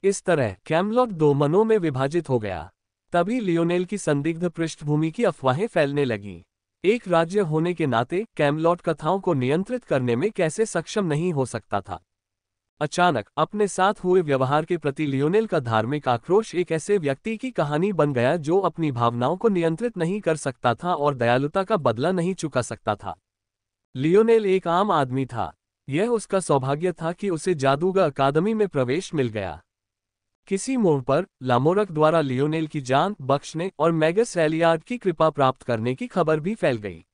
Speaker 1: इस तरह कैमलॉट दो मनों में विभाजित हो गया। तभी लियोनेल की संदिग्ध पृष्ठभूमि की अफवाहें फैलने लगीं। एक राज्य होने के नाते कैमलॉट कथाओं को नियंत्रित करने में कैसे सक्षम नहीं हो सकता था। अचानक अपने साथ हुए व्यवहार के प्रति लियोनेल का धार्मिक आक्रोश एक ऐसे व्यक्ति की कहानी बन गया जो अपनी भावनाओं को नियंत्रित नहीं कर सकता था और दयालुता का बदला नहीं चुका सकता था। लियोनेल एक आम आदमी था। यह उसका सौभाग्य था कि उसे जादूगर अकादमी में प्रवेश मिल गया। किसी मोड़ पर लामोरक द्वारा लियोनेल की जान बख्शने और मैगस एलियार्ड की कृपा प्राप्त करने की खबर भी फैल गई।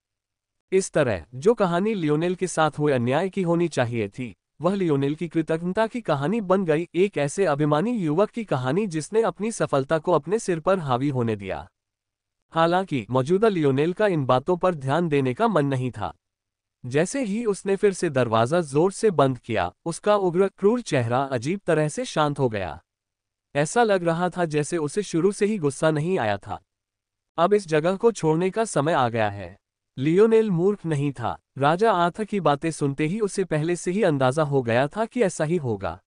Speaker 1: इस तरह जो कहानी लियोनेल के साथ हुए अन्याय की होनी चाहिए थी, वह लियोनेल की कृतज्ञता की कहानी बन गई, एक ऐसे अभिमानी युवक की कहानी जिसने अपनी सफलता को अपने सिर पर हावी होने दिया। हालांकि मौजूदा लियोनेल का इन बातों पर ध्यान देने का मन नहीं था। जैसे ही उसने फिर से दरवाजा जोर से बंद किया, उसका उग्र क्रूर चेहरा अजीब तरह से शांत हो गया। ऐसा लग रहा था जैसे उसे शुरू से ही गुस्सा नहीं आया था। अब इस जगह को छोड़ने का समय आ गया है। लियोनेल मूर्ख नहीं था। राजा आर्थर की बातें सुनते ही उसे पहले से ही अंदाजा हो गया था कि ऐसा ही होगा।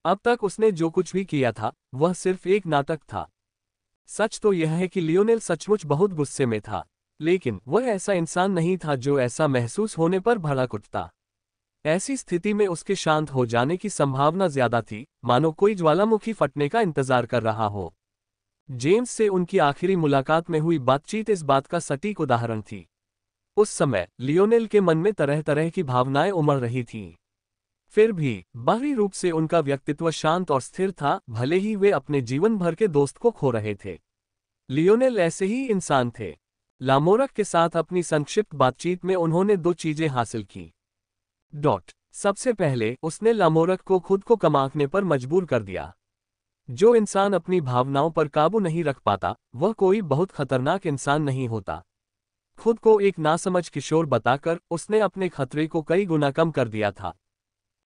Speaker 1: अब तक उसने जो कुछ भी किया था वह सिर्फ एक नाटक था। सच तो यह है कि लियोनेल सचमुच बहुत गुस्से में था, लेकिन वह ऐसा इंसान नहीं था जो ऐसा महसूस होने पर भड़क उठता। ऐसी स्थिति में उसके शांत हो जाने की संभावना ज्यादा थी, मानो कोई ज्वालामुखी फटने का इंतजार कर रहा हो। जेम्स से उनकी आखिरी मुलाकात में हुई बातचीत इस बात का सटीक उदाहरण थी। उस समय लियोनेल के मन में तरह तरह की भावनाएं उमड़ रही थीं। फिर भी बाहरी रूप से उनका व्यक्तित्व शांत और स्थिर था, भले ही वे अपने जीवन भर के दोस्त को खो रहे थे। लियोनेल ऐसे ही इंसान थे। लामोरक के साथ अपनी संक्षिप्त बातचीत में उन्होंने दो चीजें हासिल की। सबसे पहले उसने लामोरक को खुद को कम आंकने पर मजबूर कर दिया। जो इंसान अपनी भावनाओं पर काबू नहीं रख पाता वह कोई बहुत खतरनाक इंसान नहीं होता। खुद को एक नासमझ किशोर बताकर उसने अपने खतरे को कई गुना कम कर दिया था।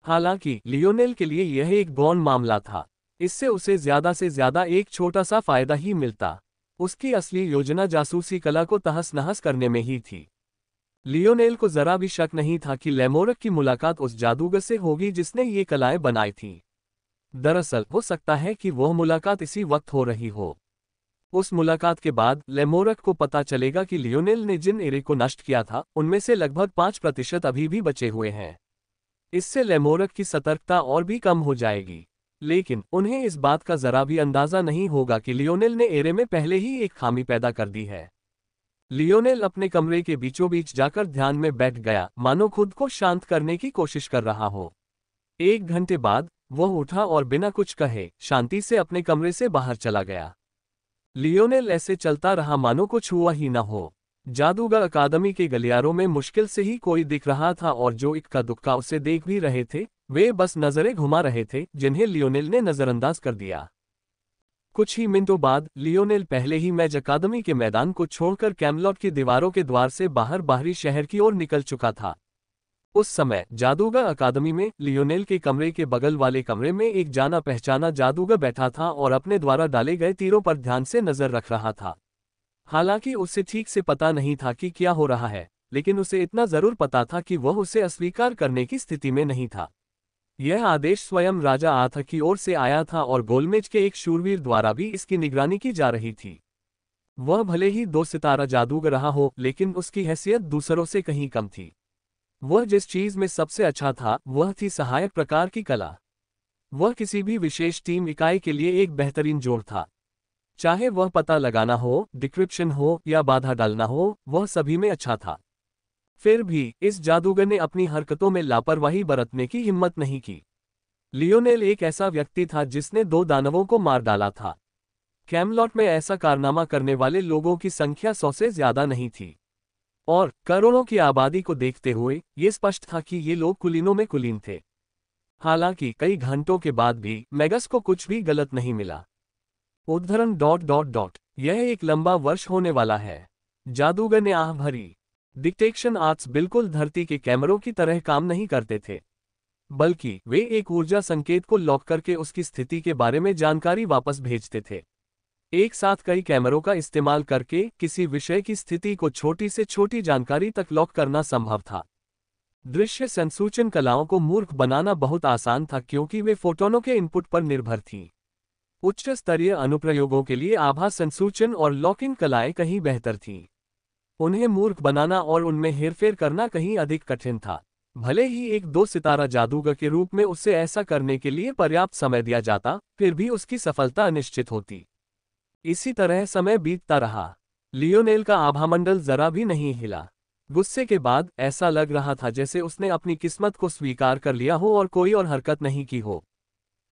Speaker 1: हालांकि लियोनेल के लिए यह एक गौण मामला था। इससे उसे ज्यादा से ज्यादा एक छोटा सा फायदा ही मिलता। उसकी असली योजना जासूसी कला को तहस नहस करने में ही थी। लियोनेल को जरा भी शक नहीं था कि लैमोरक की मुलाकात उस जादूगर से होगी जिसने ये कलाएं बनाई थीं। दरअसल हो सकता है कि वह मुलाकात इसी वक्त हो रही हो। उस मुलाकात के बाद लैमोरक को पता चलेगा कि लियोनेल ने जिन एरे को नष्ट किया था उनमें से लगभग 5% अभी भी बचे हुए हैं। इससे लैमोरक की सतर्कता और भी कम हो जाएगी। लेकिन उन्हें इस बात का जरा भी अंदाजा नहीं होगा कि लियोनेल ने एरे में पहले ही एक खामी पैदा कर दी है। लियोनेल अपने कमरे के बीचों बीच जाकर ध्यान में बैठ गया, मानो खुद को शांत करने की कोशिश कर रहा हो। 1 घंटे बाद वह उठा और बिना कुछ कहे शांति से अपने कमरे से बाहर चला गया। लियोनेल ऐसे चलता रहा मानो कुछ हुआ ही न हो। जादूगर अकादमी के गलियारों में मुश्किल से ही कोई दिख रहा था और जो इक्का दुक्का उसे देख भी रहे थे वे बस नजरें घुमा रहे थे, जिन्हें लियोनेल ने नजरअंदाज कर दिया। कुछ ही मिनटों बाद लियोनेल पहले ही मैज अकादमी के मैदान को छोड़कर कैमलॉट की दीवारों के द्वार से बाहर बाहरी शहर की ओर निकल चुका था। उस समय जादूगर अकादमी में लियोनेल के कमरे के बगल वाले कमरे में एक जाना पहचाना जादूगर बैठा था और अपने द्वारा डाले गए तीरों पर ध्यान से नजर रख रहा था। हालांकि उसे ठीक से पता नहीं था कि क्या हो रहा है, लेकिन उसे इतना जरूर पता था कि वह उसे अस्वीकार करने की स्थिति में नहीं था। यह आदेश स्वयं राजा आर्थर की ओर से आया था और गोलमेज के एक शूरवीर द्वारा भी इसकी निगरानी की जा रही थी। वह भले ही 2 सितारा जादूगर रहा हो, लेकिन उसकी हैसियत दूसरों से कहीं कम थी। वह जिस चीज में सबसे अच्छा था वह थी सहायक प्रकार की कला। वह किसी भी विशेष टीम इकाई के लिए एक बेहतरीन जोड़ था। चाहे वह पता लगाना हो, डिक्रिप्शन हो या बाधा डालना हो, वह सभी में अच्छा था। फिर भी इस जादूगर ने अपनी हरकतों में लापरवाही बरतने की हिम्मत नहीं की। लियोनेल एक ऐसा व्यक्ति था जिसने 2 दानवों को मार डाला था। कैमलॉट में ऐसा कारनामा करने वाले लोगों की संख्या 100 से ज्यादा नहीं थी, और करोड़ों की आबादी को देखते हुए ये स्पष्ट था कि ये लोग कुलीनों में कुलीन थे। हालांकि कई घंटों के बाद भी मैगस को कुछ भी गलत नहीं मिला। उद्धरण यह एक लंबा वर्ष होने वाला है। जादूगर ने आह भरी। डिटेक्शन आर्ट्स बिल्कुल धरती के कैमरों की तरह काम नहीं करते थे, बल्कि वे एक ऊर्जा संकेत को लॉक करके उसकी स्थिति के बारे में जानकारी वापस भेजते थे। एक साथ कई कैमरों का इस्तेमाल करके किसी विषय की स्थिति को छोटी से छोटी जानकारी तक लॉक करना संभव था। दृश्य संसूचन कलाओं को मूर्ख बनाना बहुत आसान था क्योंकि वे फोटोनों के इनपुट पर निर्भर थीं। उच्च स्तरीय अनुप्रयोगों के लिए आभास संसूचन और लॉकिंग कलाएं कहीं बेहतर थीं। उन्हें मूर्ख बनाना और उनमें हेरफेर करना कहीं अधिक कठिन था। भले ही एक 2 सितारा जादूगर के रूप में उसे ऐसा करने के लिए पर्याप्त समय दिया जाता, फिर भी उसकी सफलता अनिश्चित होती। इसी तरह समय बीतता रहा। लियोनेल का आभामंडल जरा भी नहीं हिला। गुस्से के बाद ऐसा लग रहा था जैसे उसने अपनी किस्मत को स्वीकार कर लिया हो और कोई और हरकत नहीं की हो।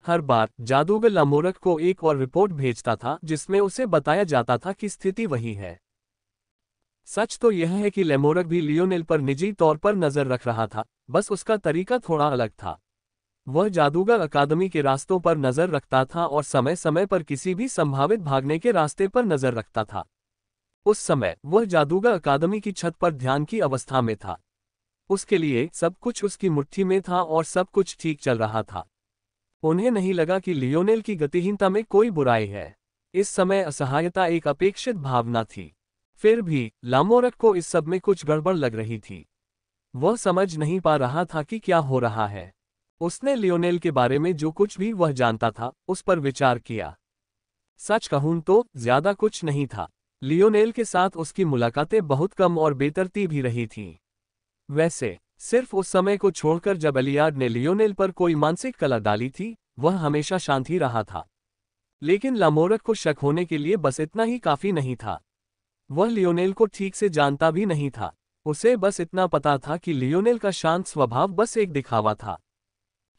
Speaker 1: हर बार जादूगर लामोरक को एक और रिपोर्ट भेजता था जिसमें उसे बताया जाता था कि स्थिति वही है। सच तो यह है कि लैमोरक भी लियोनेल पर निजी तौर पर नजर रख रहा था, बस उसका तरीका थोड़ा अलग था। वह जादूगर अकादमी के रास्तों पर नजर रखता था और समय समय पर किसी भी संभावित भागने के रास्ते पर नजर रखता था। उस समय वह जादूगर अकादमी की छत पर ध्यान की अवस्था में था। उसके लिए सब कुछ उसकी मुट्ठी में था और सब कुछ ठीक चल रहा था। उन्हें नहीं लगा कि लियोनेल की गतिहीनता में कोई बुराई है। इस समय असहायता एक अपेक्षित भावना थी। फिर भी लामोरक को इस सब में कुछ गड़बड़ लग रही थी। वह समझ नहीं पा रहा था कि क्या हो रहा है। उसने लियोनेल के बारे में जो कुछ भी वह जानता था उस पर विचार किया। सच कहूं तो ज्यादा कुछ नहीं था। लियोनेल के साथ उसकी मुलाकातें बहुत कम और बेतरतीब ही रही थीं। वैसे सिर्फ उस समय को छोड़कर जब एलियाड ने लियोनेल पर कोई मानसिक कला डाली थी, वह हमेशा शांत ही रहा था। लेकिन लामोरक को शक होने के लिए बस इतना ही काफी नहीं था। वह लियोनेल को ठीक से जानता भी नहीं था। उसे बस इतना पता था कि लियोनेल का शांत स्वभाव बस एक दिखावा था।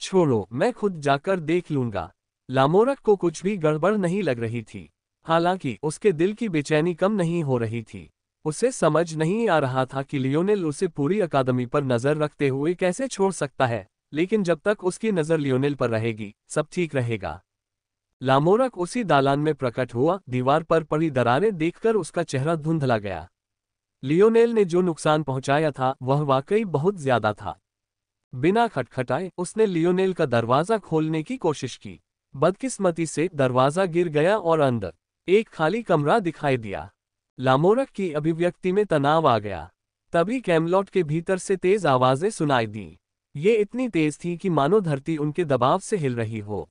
Speaker 1: छोड़ो, मैं खुद जाकर देख लूंगा। लामोरक को कुछ भी गड़बड़ नहीं लग रही थी। हालांकि उसके दिल की बेचैनी कम नहीं हो रही थी। उसे समझ नहीं आ रहा था कि लियोनेल उसे पूरी अकादमी पर नजर रखते हुए कैसे छोड़ सकता है, लेकिन जब तक उसकी नजर लियोनेल पर रहेगी सब ठीक रहेगा। लामोरक उसी दालान में प्रकट हुआ। दीवार पर पड़ी दरारें देखकर उसका चेहरा धुंधला गया। लियोनेल ने जो नुकसान पहुंचाया था वह वाकई बहुत ज्यादा था। बिना खटखटाए उसने लियोनेल का दरवाजा खोलने की कोशिश की। बदकिस्मती से दरवाजा गिर गया और अंदर एक खाली कमरा दिखाई दिया। लामोरक की अभिव्यक्ति में तनाव आ गया। तभी कैमलॉट के भीतर से तेज आवाजें सुनाई दी। ये इतनी तेज थी कि मानो धरती उनके दबाव से हिल रही हो।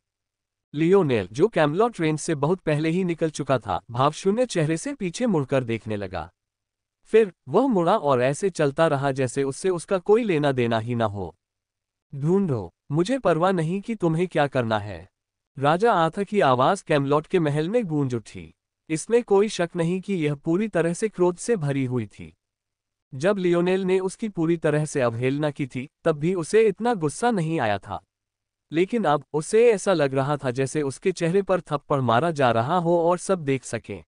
Speaker 1: लियोनेल, जो कैमलॉट रेंज से बहुत पहले ही निकल चुका था, भावशून्य चेहरे से पीछे मुड़कर देखने लगा। फिर वह मुड़ा और ऐसे चलता रहा जैसे उससे उसका कोई लेना देना ही न हो। ढूंढो, मुझे परवाह नहीं कि तुम्हें क्या करना है। राजा आर्थर की आवाज कैमलॉट के महल में गूंज उठी। इसमें कोई शक नहीं कि यह पूरी तरह से क्रोध से भरी हुई थी। जब लियोनेल ने उसकी पूरी तरह से अवहेलना की थी तब भी उसे इतना गुस्सा नहीं आया था। लेकिन अब उसे ऐसा लग रहा था जैसे उसके चेहरे पर थप्पड़ मारा जा रहा हो और सब देख सकें।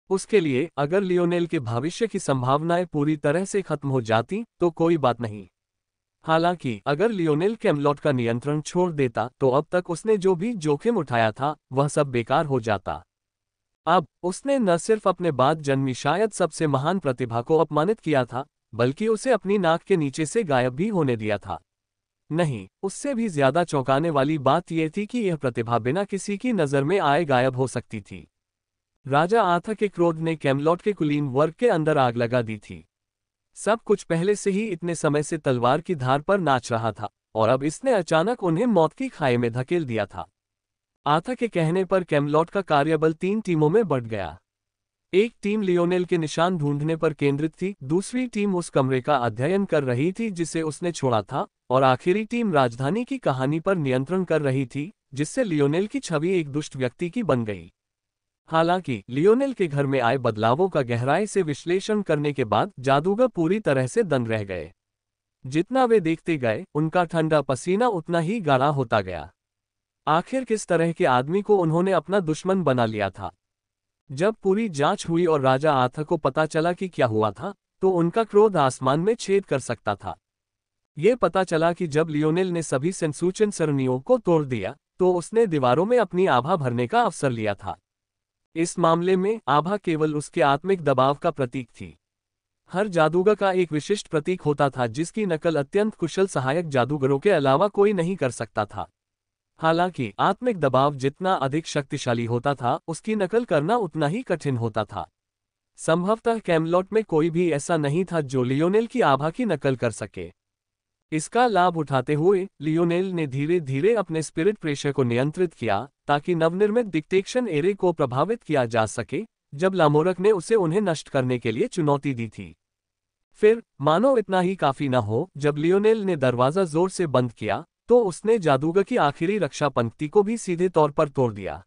Speaker 1: उसके लिए अगर लियोनेल के भविष्य की संभावनाएं पूरी तरह से खत्म हो जाती तो कोई बात नहीं। हालांकि अगर लियोनेल कैमलॉट का नियंत्रण छोड़ देता तो अब तक उसने जो भी जोखिम उठाया था वह सब बेकार हो जाता। अब उसने न सिर्फ अपने बाद जन्मी शायद सबसे महान प्रतिभा को अपमानित किया था, बल्कि उसे अपनी नाक के नीचे से गायब भी होने दिया था। नहीं, उससे भी ज्यादा चौंकाने वाली बात यह थी कि यह प्रतिभा बिना किसी की नजर में आए गायब हो सकती थी। राजा आर्थर के क्रोध ने कैमलॉट के कुलीन वर्ग के अंदर आग लगा दी थी। सब कुछ पहले से ही इतने समय से तलवार की धार पर नाच रहा था और अब इसने अचानक उन्हें मौत की खाई में धकेल दिया था। आर्थर के कहने पर कैमलॉट का कार्यबल 3 टीमों में बढ़ गया। एक टीम लियोनेल के निशान ढूंढने पर केंद्रित थी, दूसरी टीम उस कमरे का अध्ययन कर रही थी जिसे उसने छोड़ा था, और आखिरी टीम राजधानी की कहानी पर नियंत्रण कर रही थी, जिससे लियोनेल की छवि एक दुष्ट व्यक्ति की बन गई। हालांकि लियोनेल के घर में आए बदलावों का गहराई से विश्लेषण करने के बाद जादूगर पूरी तरह से दंग रह गए। जितना वे देखते गए उनका ठंडा पसीना उतना ही गाढ़ा होता गया। आखिर किस तरह के आदमी को उन्होंने अपना दुश्मन बना लिया था? जब पूरी जांच हुई और राजा आर्थर को पता चला कि क्या हुआ था, तो उनका क्रोध आसमान में छेद कर सकता था। ये पता चला कि जब लियोनेल ने सभी संसूचन सरणियों को तोड़ दिया तो उसने दीवारों में अपनी आभा भरने का अवसर लिया था। इस मामले में आभा केवल उसके आत्मिक दबाव का प्रतीक थी। हर जादूगर का एक विशिष्ट प्रतीक होता था जिसकी नकल अत्यंत कुशल सहायक जादूगरों के अलावा कोई नहीं कर सकता था। हालांकि आत्मिक दबाव जितना अधिक शक्तिशाली होता था उसकी नकल करना उतना ही कठिन होता था। संभवतः कैमलॉट में कोई भी ऐसा नहीं था जो लियोनेल की आभा की नकल कर सके। इसका लाभ उठाते हुए लियोनेल ने धीरे धीरे अपने स्पिरिट प्रेशर को नियंत्रित किया ताकि नवनिर्मित डिटेक्शन एरे को प्रभावित किया जा सके, जब लामोरक ने उसे उन्हें नष्ट करने के लिए चुनौती दी थी। फिर मानो इतना ही काफी न हो, जब लियोनेल ने दरवाजा जोर से बंद किया तो उसने जादूगर की आखिरी रक्षा पंक्ति को भी सीधे तौर पर तोड़ दिया।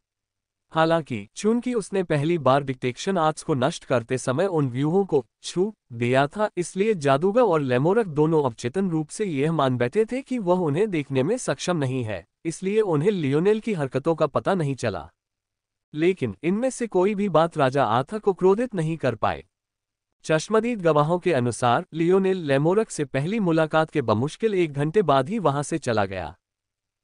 Speaker 1: हालांकि चूंकि उसने पहली बार डिटेक्शन आर्ट्स को नष्ट करते समय उन व्यूहों को छू दिया था, इसलिए जादूगर और लेमोरक दोनों अवचेतन रूप से यह मान बैठे थे कि वह उन्हें देखने में सक्षम नहीं है, इसलिए उन्हें लियोनेल की हरकतों का पता नहीं चला। लेकिन इनमें से कोई भी बात राजा आर्थर को क्रोधित नहीं कर पाए। चश्मदीद गवाहों के अनुसार लियोनेल लेमोरक से पहली मुलाकात के बमुश्किल 1 घंटे बाद ही वहां से चला गया।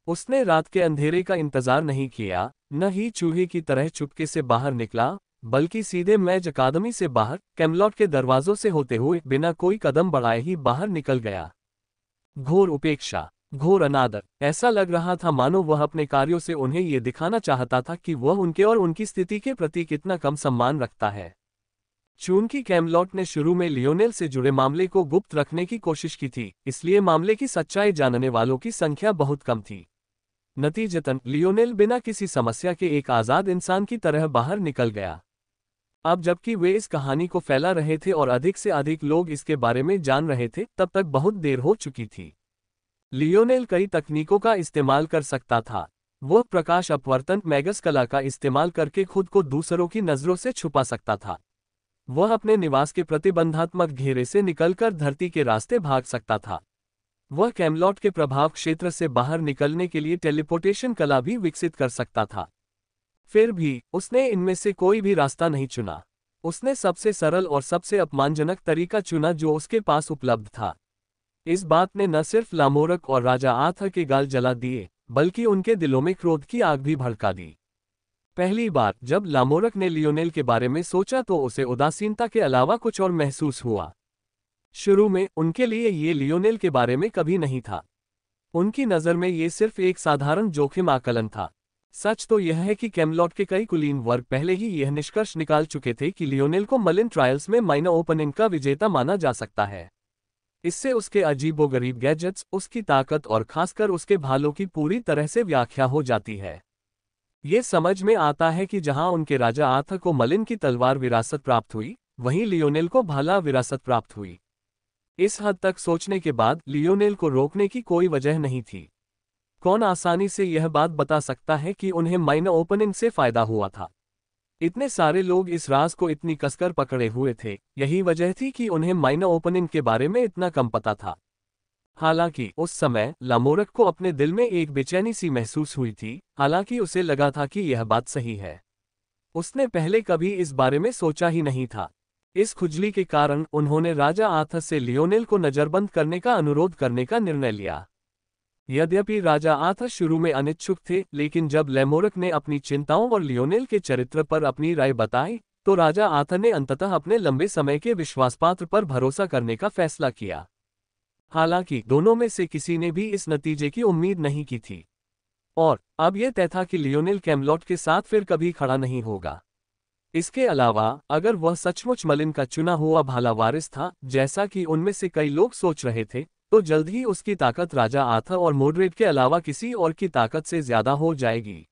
Speaker 1: उसने रात के अंधेरे का इंतजार नहीं किया, न ही चूहे की तरह चुपके से बाहर निकला, बल्कि सीधे मैज अकादमी से बाहर कैमलॉट के दरवाजों से होते हुए बिना कोई कदम बढ़ाए ही बाहर निकल गया। घोर उपेक्षा, घोर अनादर। ऐसा लग रहा था मानो वह अपने कार्यों से उन्हें ये दिखाना चाहता था कि वह उनके और उनकी स्थिति के प्रति कितना कम सम्मान रखता है। चूंकि कैमलॉट ने शुरू में लियोनेल से जुड़े मामले को गुप्त रखने की कोशिश की थी, इसलिए मामले की सच्चाई जानने वालों की संख्या बहुत कम थी। नतीजतन लियोनेल बिना किसी समस्या के एक आज़ाद इंसान की तरह बाहर निकल गया। अब जबकि वे इस कहानी को फैला रहे थे और अधिक से अधिक लोग इसके बारे में जान रहे थे, तब तक बहुत देर हो चुकी थी। लियोनेल कई तकनीकों का इस्तेमाल कर सकता था। वह प्रकाश अपवर्तन मैगस कला का इस्तेमाल करके खुद को दूसरों की नज़रों से छुपा सकता था। वह अपने निवास के प्रतिबंधात्मक घेरे से निकलकर धरती के रास्ते भाग सकता था। वह कैमलॉट के प्रभाव क्षेत्र से बाहर निकलने के लिए टेलीपोर्टेशन कला भी विकसित कर सकता था। फिर भी उसने इनमें से कोई भी रास्ता नहीं चुना। उसने सबसे सरल और सबसे अपमानजनक तरीका चुना जो उसके पास उपलब्ध था। इस बात ने न सिर्फ लामोरक और राजा आर्थर के गाल जला दिए, बल्कि उनके दिलों में क्रोध की आग भी भड़का दी। पहली बार जब लामोरक ने लियोनेल के बारे में सोचा तो उसे उदासीनता के अलावा कुछ और महसूस हुआ। शुरू में उनके लिए ये लियोनेल के बारे में कभी नहीं था। उनकी नज़र में ये सिर्फ एक साधारण जोखिम आकलन था। सच तो यह है कि कैमलॉट के कई कुलीन वर्ग पहले ही यह निष्कर्ष निकाल चुके थे कि लियोनेल को मलिन ट्रायल्स में माइनर ओपनिंग का विजेता माना जा सकता है। इससे उसके अजीबोगरीब गैजेट्स, उसकी ताकत और खासकर उसके भालों की पूरी तरह से व्याख्या हो जाती है। ये समझ में आता है कि जहां उनके राजा आर्थर को मलिन की तलवार विरासत प्राप्त हुई, वहीं लियोनेल को भाला विरासत प्राप्त हुई। इस हद तक सोचने के बाद लियोनेल को रोकने की कोई वजह नहीं थी। कौन आसानी से यह बात बता सकता है कि उन्हें माइनर ओपनिंग से फायदा हुआ था? इतने सारे लोग इस राज को इतनी कसकर पकड़े हुए थे, यही वजह थी कि उन्हें माइनर ओपनिंग के बारे में इतना कम पता था। हालांकि उस समय लामोरक को अपने दिल में एक बेचैनी सी महसूस हुई थी, हालांकि उसे लगा था कि यह बात सही है। उसने पहले कभी इस बारे में सोचा ही नहीं था। इस खुजली के कारण उन्होंने राजा आर्थर से लियोनेल को नजरबंद करने का अनुरोध करने का निर्णय लिया। यद्यपि राजा आर्थर शुरू में अनिच्छुक थे, लेकिन जब लैमोरक ने अपनी चिंताओं और लियोनेल के चरित्र पर अपनी राय बताई, तो राजा आर्थर ने अंततः अपने लंबे समय के विश्वासपात्र पर भरोसा करने का फैसला किया। हालांकि दोनों में से किसी ने भी इस नतीजे की उम्मीद नहीं की थी। और अब यह तय था कि लियोनेल कैमलॉट के साथ फिर कभी खड़ा नहीं होगा। इसके अलावा अगर वह सचमुच मलिन का चुना हुआ भाला वारिस था, जैसा कि उनमें से कई लोग सोच रहे थे, तो जल्द ही उसकी ताकत राजा आर्थर और मोड्रेड के अलावा किसी और की ताकत से ज्यादा हो जाएगी।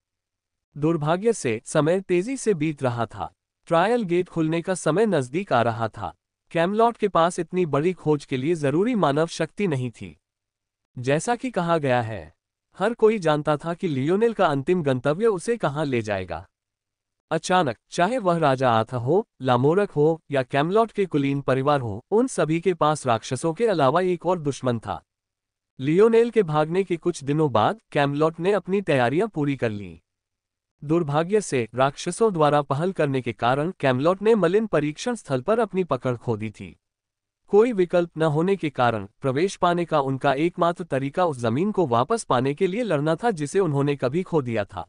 Speaker 1: दुर्भाग्य से समय तेजी से बीत रहा था। ट्रायल गेट खुलने का समय नजदीक आ रहा था। कैमलॉट के पास इतनी बड़ी खोज के लिए जरूरी मानव शक्ति नहीं थी। जैसा कि कहा गया है, हर कोई जानता था कि लियोनेल का अंतिम गंतव्य उसे कहां ले जाएगा। अचानक, चाहे वह राजा आर्थर हो, लामोरक हो या कैमलॉट के कुलीन परिवार हो, उन सभी के पास राक्षसों के अलावा एक और दुश्मन था। लियोनेल के भागने के कुछ दिनों बाद कैमलॉट ने अपनी तैयारियां पूरी कर लीं। दुर्भाग्य से राक्षसों द्वारा पहल करने के कारण कैमलॉट ने मलिन परीक्षण स्थल पर अपनी पकड़ खो दी थी। कोई विकल्प न होने के कारण प्रवेश पाने का उनका एकमात्र तरीका उस जमीन को वापस पाने के लिए लड़ना था जिसे उन्होंने कभी खो दिया था।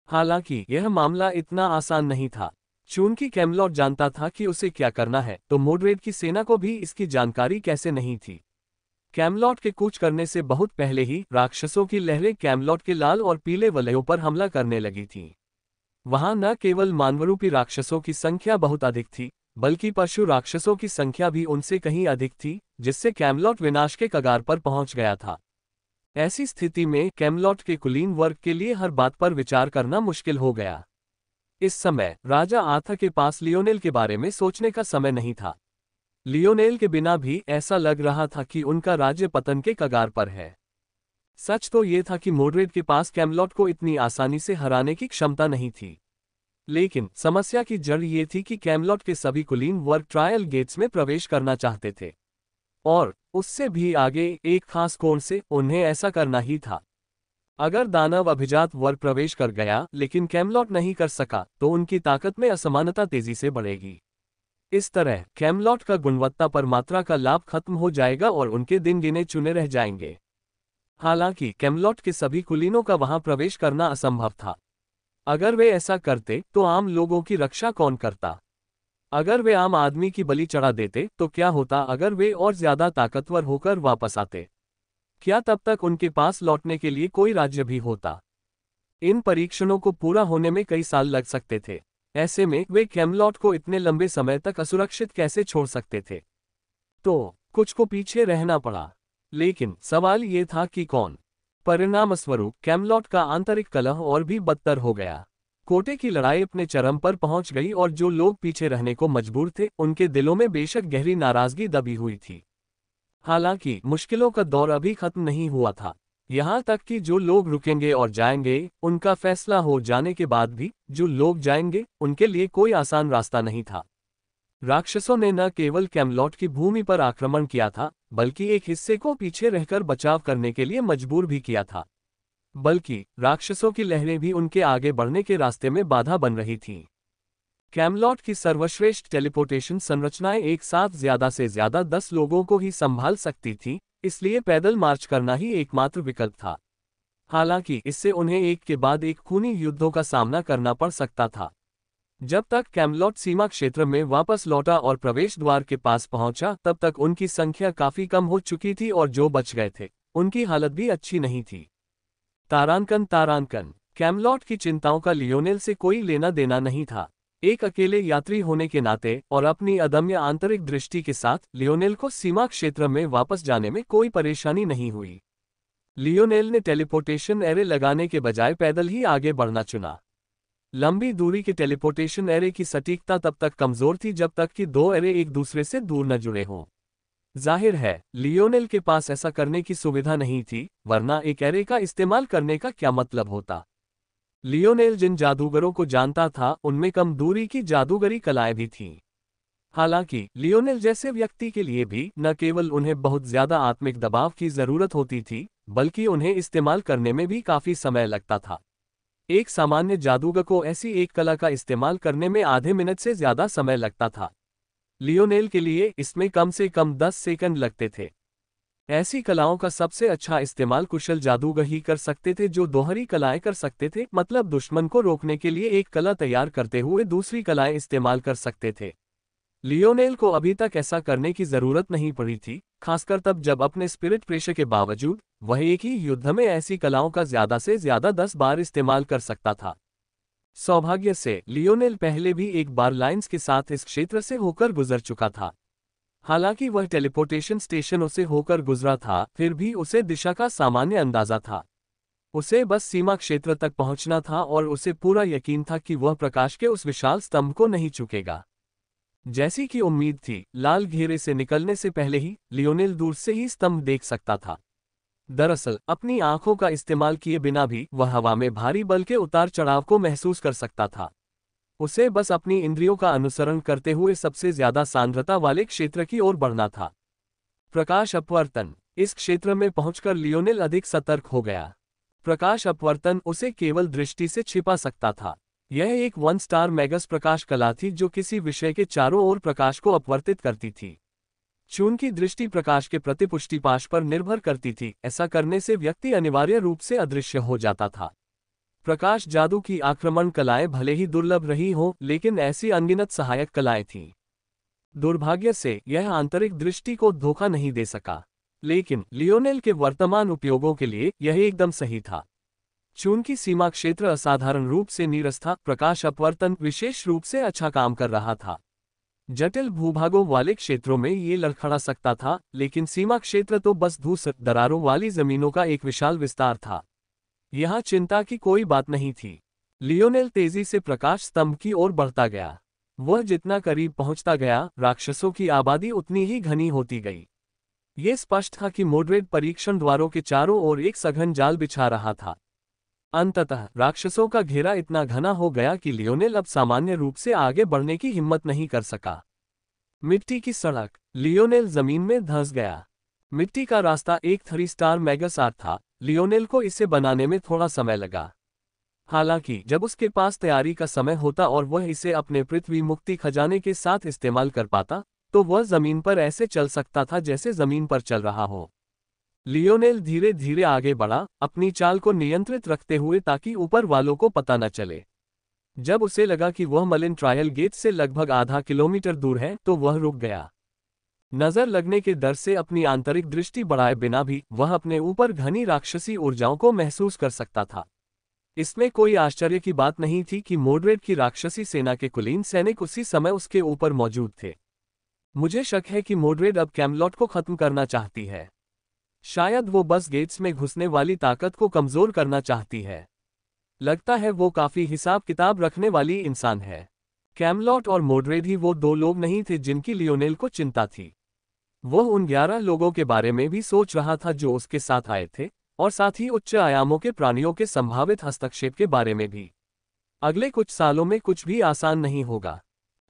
Speaker 1: हालांकि यह मामला इतना आसान नहीं था। चूंकि कैमलॉट जानता था कि उसे क्या करना है, तो मोड्रेड की सेना को भी इसकी जानकारी कैसे नहीं थी। कैमलॉट के कूच करने से बहुत पहले ही राक्षसों की लहरें कैमलॉट के लाल और पीले वलयों पर हमला करने लगी थीं। वहां न केवल मानवरूपी राक्षसों की संख्या बहुत अधिक थी, बल्कि पशु राक्षसों की संख्या भी उनसे कहीं अधिक थी, जिससे कैमलॉट विनाश के कगार पर पहुंच गया था। ऐसी स्थिति में कैमलॉट के कुलीन वर्ग के लिए हर बात पर विचार करना मुश्किल हो गया। इस समय राजा आर्थर के पास लियोनेल के बारे में सोचने का समय नहीं था। लियोनेल के बिना भी ऐसा लग रहा था कि उनका राज्य पतन के कगार पर है। सच तो ये था कि मोड्रेड के पास कैमलॉट को इतनी आसानी से हराने की क्षमता नहीं थी। लेकिन समस्या की जड़ ये थी कि कैमलॉट के सभी कुलीन वर्ग ट्रायल गेट्स में प्रवेश करना चाहते थे, और उससे भी आगे एक खास कोण से उन्हें ऐसा करना ही था। अगर दानव अभिजात वर्ग प्रवेश कर गया लेकिन कैमलॉट नहीं कर सका, तो उनकी ताकत में असमानता तेजी से बढ़ेगी। इस तरह कैमलॉट का गुणवत्ता पर मात्रा का लाभ खत्म हो जाएगा और उनके दिन गिने चुने रह जाएंगे। हालांकि कैमलॉट के सभी कुलीनों का वहां प्रवेश करना असंभव था। अगर वे ऐसा करते तो आम लोगों की रक्षा कौन करता? अगर वे आम आदमी की बलि चढ़ा देते तो क्या होता अगर वे और ज्यादा ताकतवर होकर वापस आते? क्या तब तक उनके पास लौटने के लिए कोई राज्य भी होता? इन परीक्षणों को पूरा होने में कई साल लग सकते थे। ऐसे में वे कैमलॉट को इतने लंबे समय तक असुरक्षित कैसे छोड़ सकते थे? तो कुछ को पीछे रहना पड़ा। लेकिन सवाल ये था कि कौन? परिणामस्वरूप कैमलॉट का आंतरिक कलह और भी बदतर हो गया। कोटे की लड़ाई अपने चरम पर पहुंच गई और जो लोग पीछे रहने को मजबूर थे उनके दिलों में बेशक गहरी नाराजगी दबी हुई थी। हालांकि मुश्किलों का दौर अभी खत्म नहीं हुआ था। यहां तक कि जो लोग रुकेंगे और जाएंगे, उनका फैसला हो जाने के बाद भी जो लोग जाएंगे उनके लिए कोई आसान रास्ता नहीं था। राक्षसों ने न केवल कैमलॉट की भूमि पर आक्रमण किया था, बल्कि एक हिस्से को पीछे रहकर बचाव करने के लिए मजबूर भी किया था। बल्कि राक्षसों की लहरें भी उनके आगे बढ़ने के रास्ते में बाधा बन रही थीं। कैमलॉट की सर्वश्रेष्ठ टेलीपोर्टेशन संरचनाएं एक साथ ज्यादा से ज्यादा 10 लोगों को ही संभाल सकती थीं, इसलिए पैदल मार्च करना ही एकमात्र विकल्प था। हालांकि इससे उन्हें एक के बाद एक खूनी युद्धों का सामना करना पड़ सकता था। जब तक कैमलॉट सीमा क्षेत्र में वापस लौटा और प्रवेश द्वार के पास पहुंचा, तब तक उनकी संख्या काफी कम हो चुकी थी और जो बच गए थे उनकी हालत भी अच्छी नहीं थी। तारांकन कैमलॉट की चिंताओं का लियोनेल से कोई लेना देना नहीं था। एक अकेले यात्री होने के नाते और अपनी अदम्य आंतरिक दृष्टि के साथ लियोनेल को सीमा क्षेत्र में वापस जाने में कोई परेशानी नहीं हुई। लियोनेल ने टेलीपोर्टेशन एरे लगाने के बजाय पैदल ही आगे बढ़ना चुना। लंबी दूरी के टेलीपोर्टेशन एरे की सटीकता तब तक कमजोर थी जब तक कि दो एरे एक दूसरे से दूर न जुड़े हों। जाहिर है लियोनेल के पास ऐसा करने की सुविधा नहीं थी, वरना एक एरे का इस्तेमाल करने का क्या मतलब होता? लियोनेल जिन जादूगरों को जानता था उनमें कम दूरी की जादूगरी कलाएं भी थीं। हालांकि लियोनेल जैसे व्यक्ति के लिए भी न केवल उन्हें बहुत ज्यादा आत्मिक दबाव की जरूरत होती थी, बल्कि उन्हें इस्तेमाल करने में भी काफी समय लगता था। एक सामान्य जादूगर को ऐसी एक कला का इस्तेमाल करने में आधे मिनट से ज्यादा समय लगता था। लियोनेल के लिए इसमें कम से कम 10 सेकंड लगते थे। ऐसी कलाओं का सबसे अच्छा इस्तेमाल कुशल जादूगर ही कर सकते थे, जो दोहरी कलाएं कर सकते थे, मतलब दुश्मन को रोकने के लिए एक कला तैयार करते हुए दूसरी कलाएं इस्तेमाल कर सकते थे। लियोनेल को अभी तक ऐसा करने की जरूरत नहीं पड़ी थी, खासकर तब जब अपने स्पिरिट प्रेशर के बावजूद वह एक ही युद्ध में ऐसी कलाओं का ज्यादा से ज्यादा 10 बार इस्तेमाल कर सकता था। सौभाग्य से लियोनेल पहले भी एक बार लाइंस के साथ इस क्षेत्र से होकर गुजर चुका था। हालांकि वह टेलीपोर्टेशन स्टेशनों से होकर गुजरा था, फिर भी उसे दिशा का सामान्य अंदाजा था। उसे बस सीमा क्षेत्र तक पहुंचना था और उसे पूरा यकीन था कि वह प्रकाश के उस विशाल स्तंभ को नहीं चूकेगा। जैसी कि उम्मीद थी, लाल घेरे से निकलने से पहले ही लियोनेल दूर से ही स्तंभ देख सकता था। दरअसल अपनी आंखों का इस्तेमाल किए बिना भी वह हवा में भारी बल के उतार चढ़ाव को महसूस कर सकता था। उसे बस अपनी इंद्रियों का अनुसरण करते हुए सबसे ज्यादा सांद्रता वाले क्षेत्र की ओर बढ़ना था। प्रकाश अपवर्तन इस क्षेत्र में पहुंचकर लियोनेल अधिक सतर्क हो गया। प्रकाश अपवर्तन उसे केवल दृष्टि से छिपा सकता था। यह एक 1 स्टार मैगस प्रकाश कला थी जो किसी विषय के चारों ओर प्रकाश को अपवर्तित करती थी। चूंकि दृष्टि प्रकाश के प्रतिपुष्टिपाश पर निर्भर करती थी, ऐसा करने से व्यक्ति अनिवार्य रूप से अदृश्य हो जाता था। प्रकाश जादू की आक्रमण कलाएं भले ही दुर्लभ रही हों, लेकिन ऐसी अनगिनत सहायक कलाएं थीं। दुर्भाग्य से यह आंतरिक दृष्टि को धोखा नहीं दे सका, लेकिन लियोनेल के वर्तमान उपयोगों के लिए यह एकदम सही था। चूंकि सीमा क्षेत्र असाधारण रूप से नीरस था, प्रकाश अपवर्तन विशेष रूप से अच्छा काम कर रहा था। जटिल भूभागों वाले क्षेत्रों में ये लड़खड़ा सकता था, लेकिन सीमा क्षेत्र तो बस धूसर दरारों वाली जमीनों का एक विशाल विस्तार था। यहाँ चिंता की कोई बात नहीं थी। लियोनेल तेजी से प्रकाश स्तंभ की ओर बढ़ता गया। वह जितना करीब पहुंचता गया, राक्षसों की आबादी उतनी ही घनी होती गई। ये स्पष्ट था कि मोड्रेड परीक्षण द्वारों के चारों ओर एक सघन जाल बिछा रहा था। अंततः राक्षसों का घेरा इतना घना हो गया कि लियोनेल अब सामान्य रूप से आगे बढ़ने की हिम्मत नहीं कर सका। मिट्टी की सड़क लियोनेल जमीन में धंस गया। मिट्टी का रास्ता एक 3 स्टार मैगस आर्ट था। लियोनेल को इसे बनाने में थोड़ा समय लगा। हालांकि जब उसके पास तैयारी का समय होता और वह इसे अपने पृथ्वी मुक्ति खजाने के साथ इस्तेमाल कर पाता, तो वह जमीन पर ऐसे चल सकता था जैसे जमीन पर चल रहा हो। लियोनेल धीरे धीरे आगे बढ़ा, अपनी चाल को नियंत्रित रखते हुए ताकि ऊपर वालों को पता न चले। जब उसे लगा कि वह मलिन ट्रायल गेट से लगभग आधा किलोमीटर दूर है तो वह रुक गया। नजर लगने के डर से अपनी आंतरिक दृष्टि बढ़ाए बिना भी वह अपने ऊपर घनी राक्षसी ऊर्जाओं को महसूस कर सकता था। इसमें कोई आश्चर्य की बात नहीं थी कि मोड्रेड की राक्षसी सेना के कुलीन सैनिक उसी समय उसके ऊपर मौजूद थे। मुझे शक है कि मोड्रेड अब कैमलॉट को खत्म करना चाहती है। शायद वो बस गेट्स में घुसने वाली ताकत को कमजोर करना चाहती है। लगता है वो काफी हिसाब किताब रखने वाली इंसान है। कैमलॉट और मोड्रेड ही वो दो लोग नहीं थे जिनकी लियोनेल को चिंता थी। वह उन 11 लोगों के बारे में भी सोच रहा था जो उसके साथ आए थे, और साथ ही उच्च आयामों के प्राणियों के संभावित हस्तक्षेप के बारे में भी। अगले कुछ सालों में कुछ भी आसान नहीं होगा।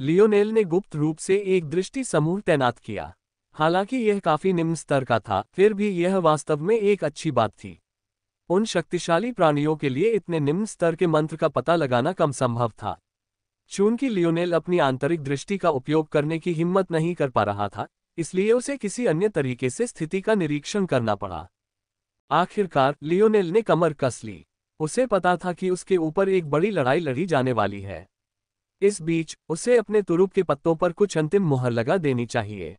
Speaker 1: लियोनेल ने गुप्त रूप से एक दृष्टि समूह तैनात किया। हालांकि यह काफी निम्न स्तर का था, फिर भी यह वास्तव में एक अच्छी बात थी। उन शक्तिशाली प्राणियों के लिए इतने निम्न स्तर के मंत्र का पता लगाना कम संभव था। चूंकि लियोनेल अपनी आंतरिक दृष्टि का उपयोग करने की हिम्मत नहीं कर पा रहा था, इसलिए उसे किसी अन्य तरीके से स्थिति का निरीक्षण करना पड़ा। आखिरकार लियोनेल ने कमर कस ली। उसे पता था कि उसके ऊपर एक बड़ी लड़ाई लड़ी जाने वाली है। इस बीच उसे अपने तुरुप के पत्तों पर कुछ अंतिम मुहर लगा देनी चाहिए।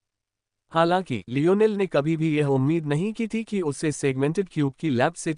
Speaker 1: हालांकि लियोनेल ने कभी भी यह उम्मीद नहीं की थी कि उसे सेगमेंटेड क्यूब की लैब से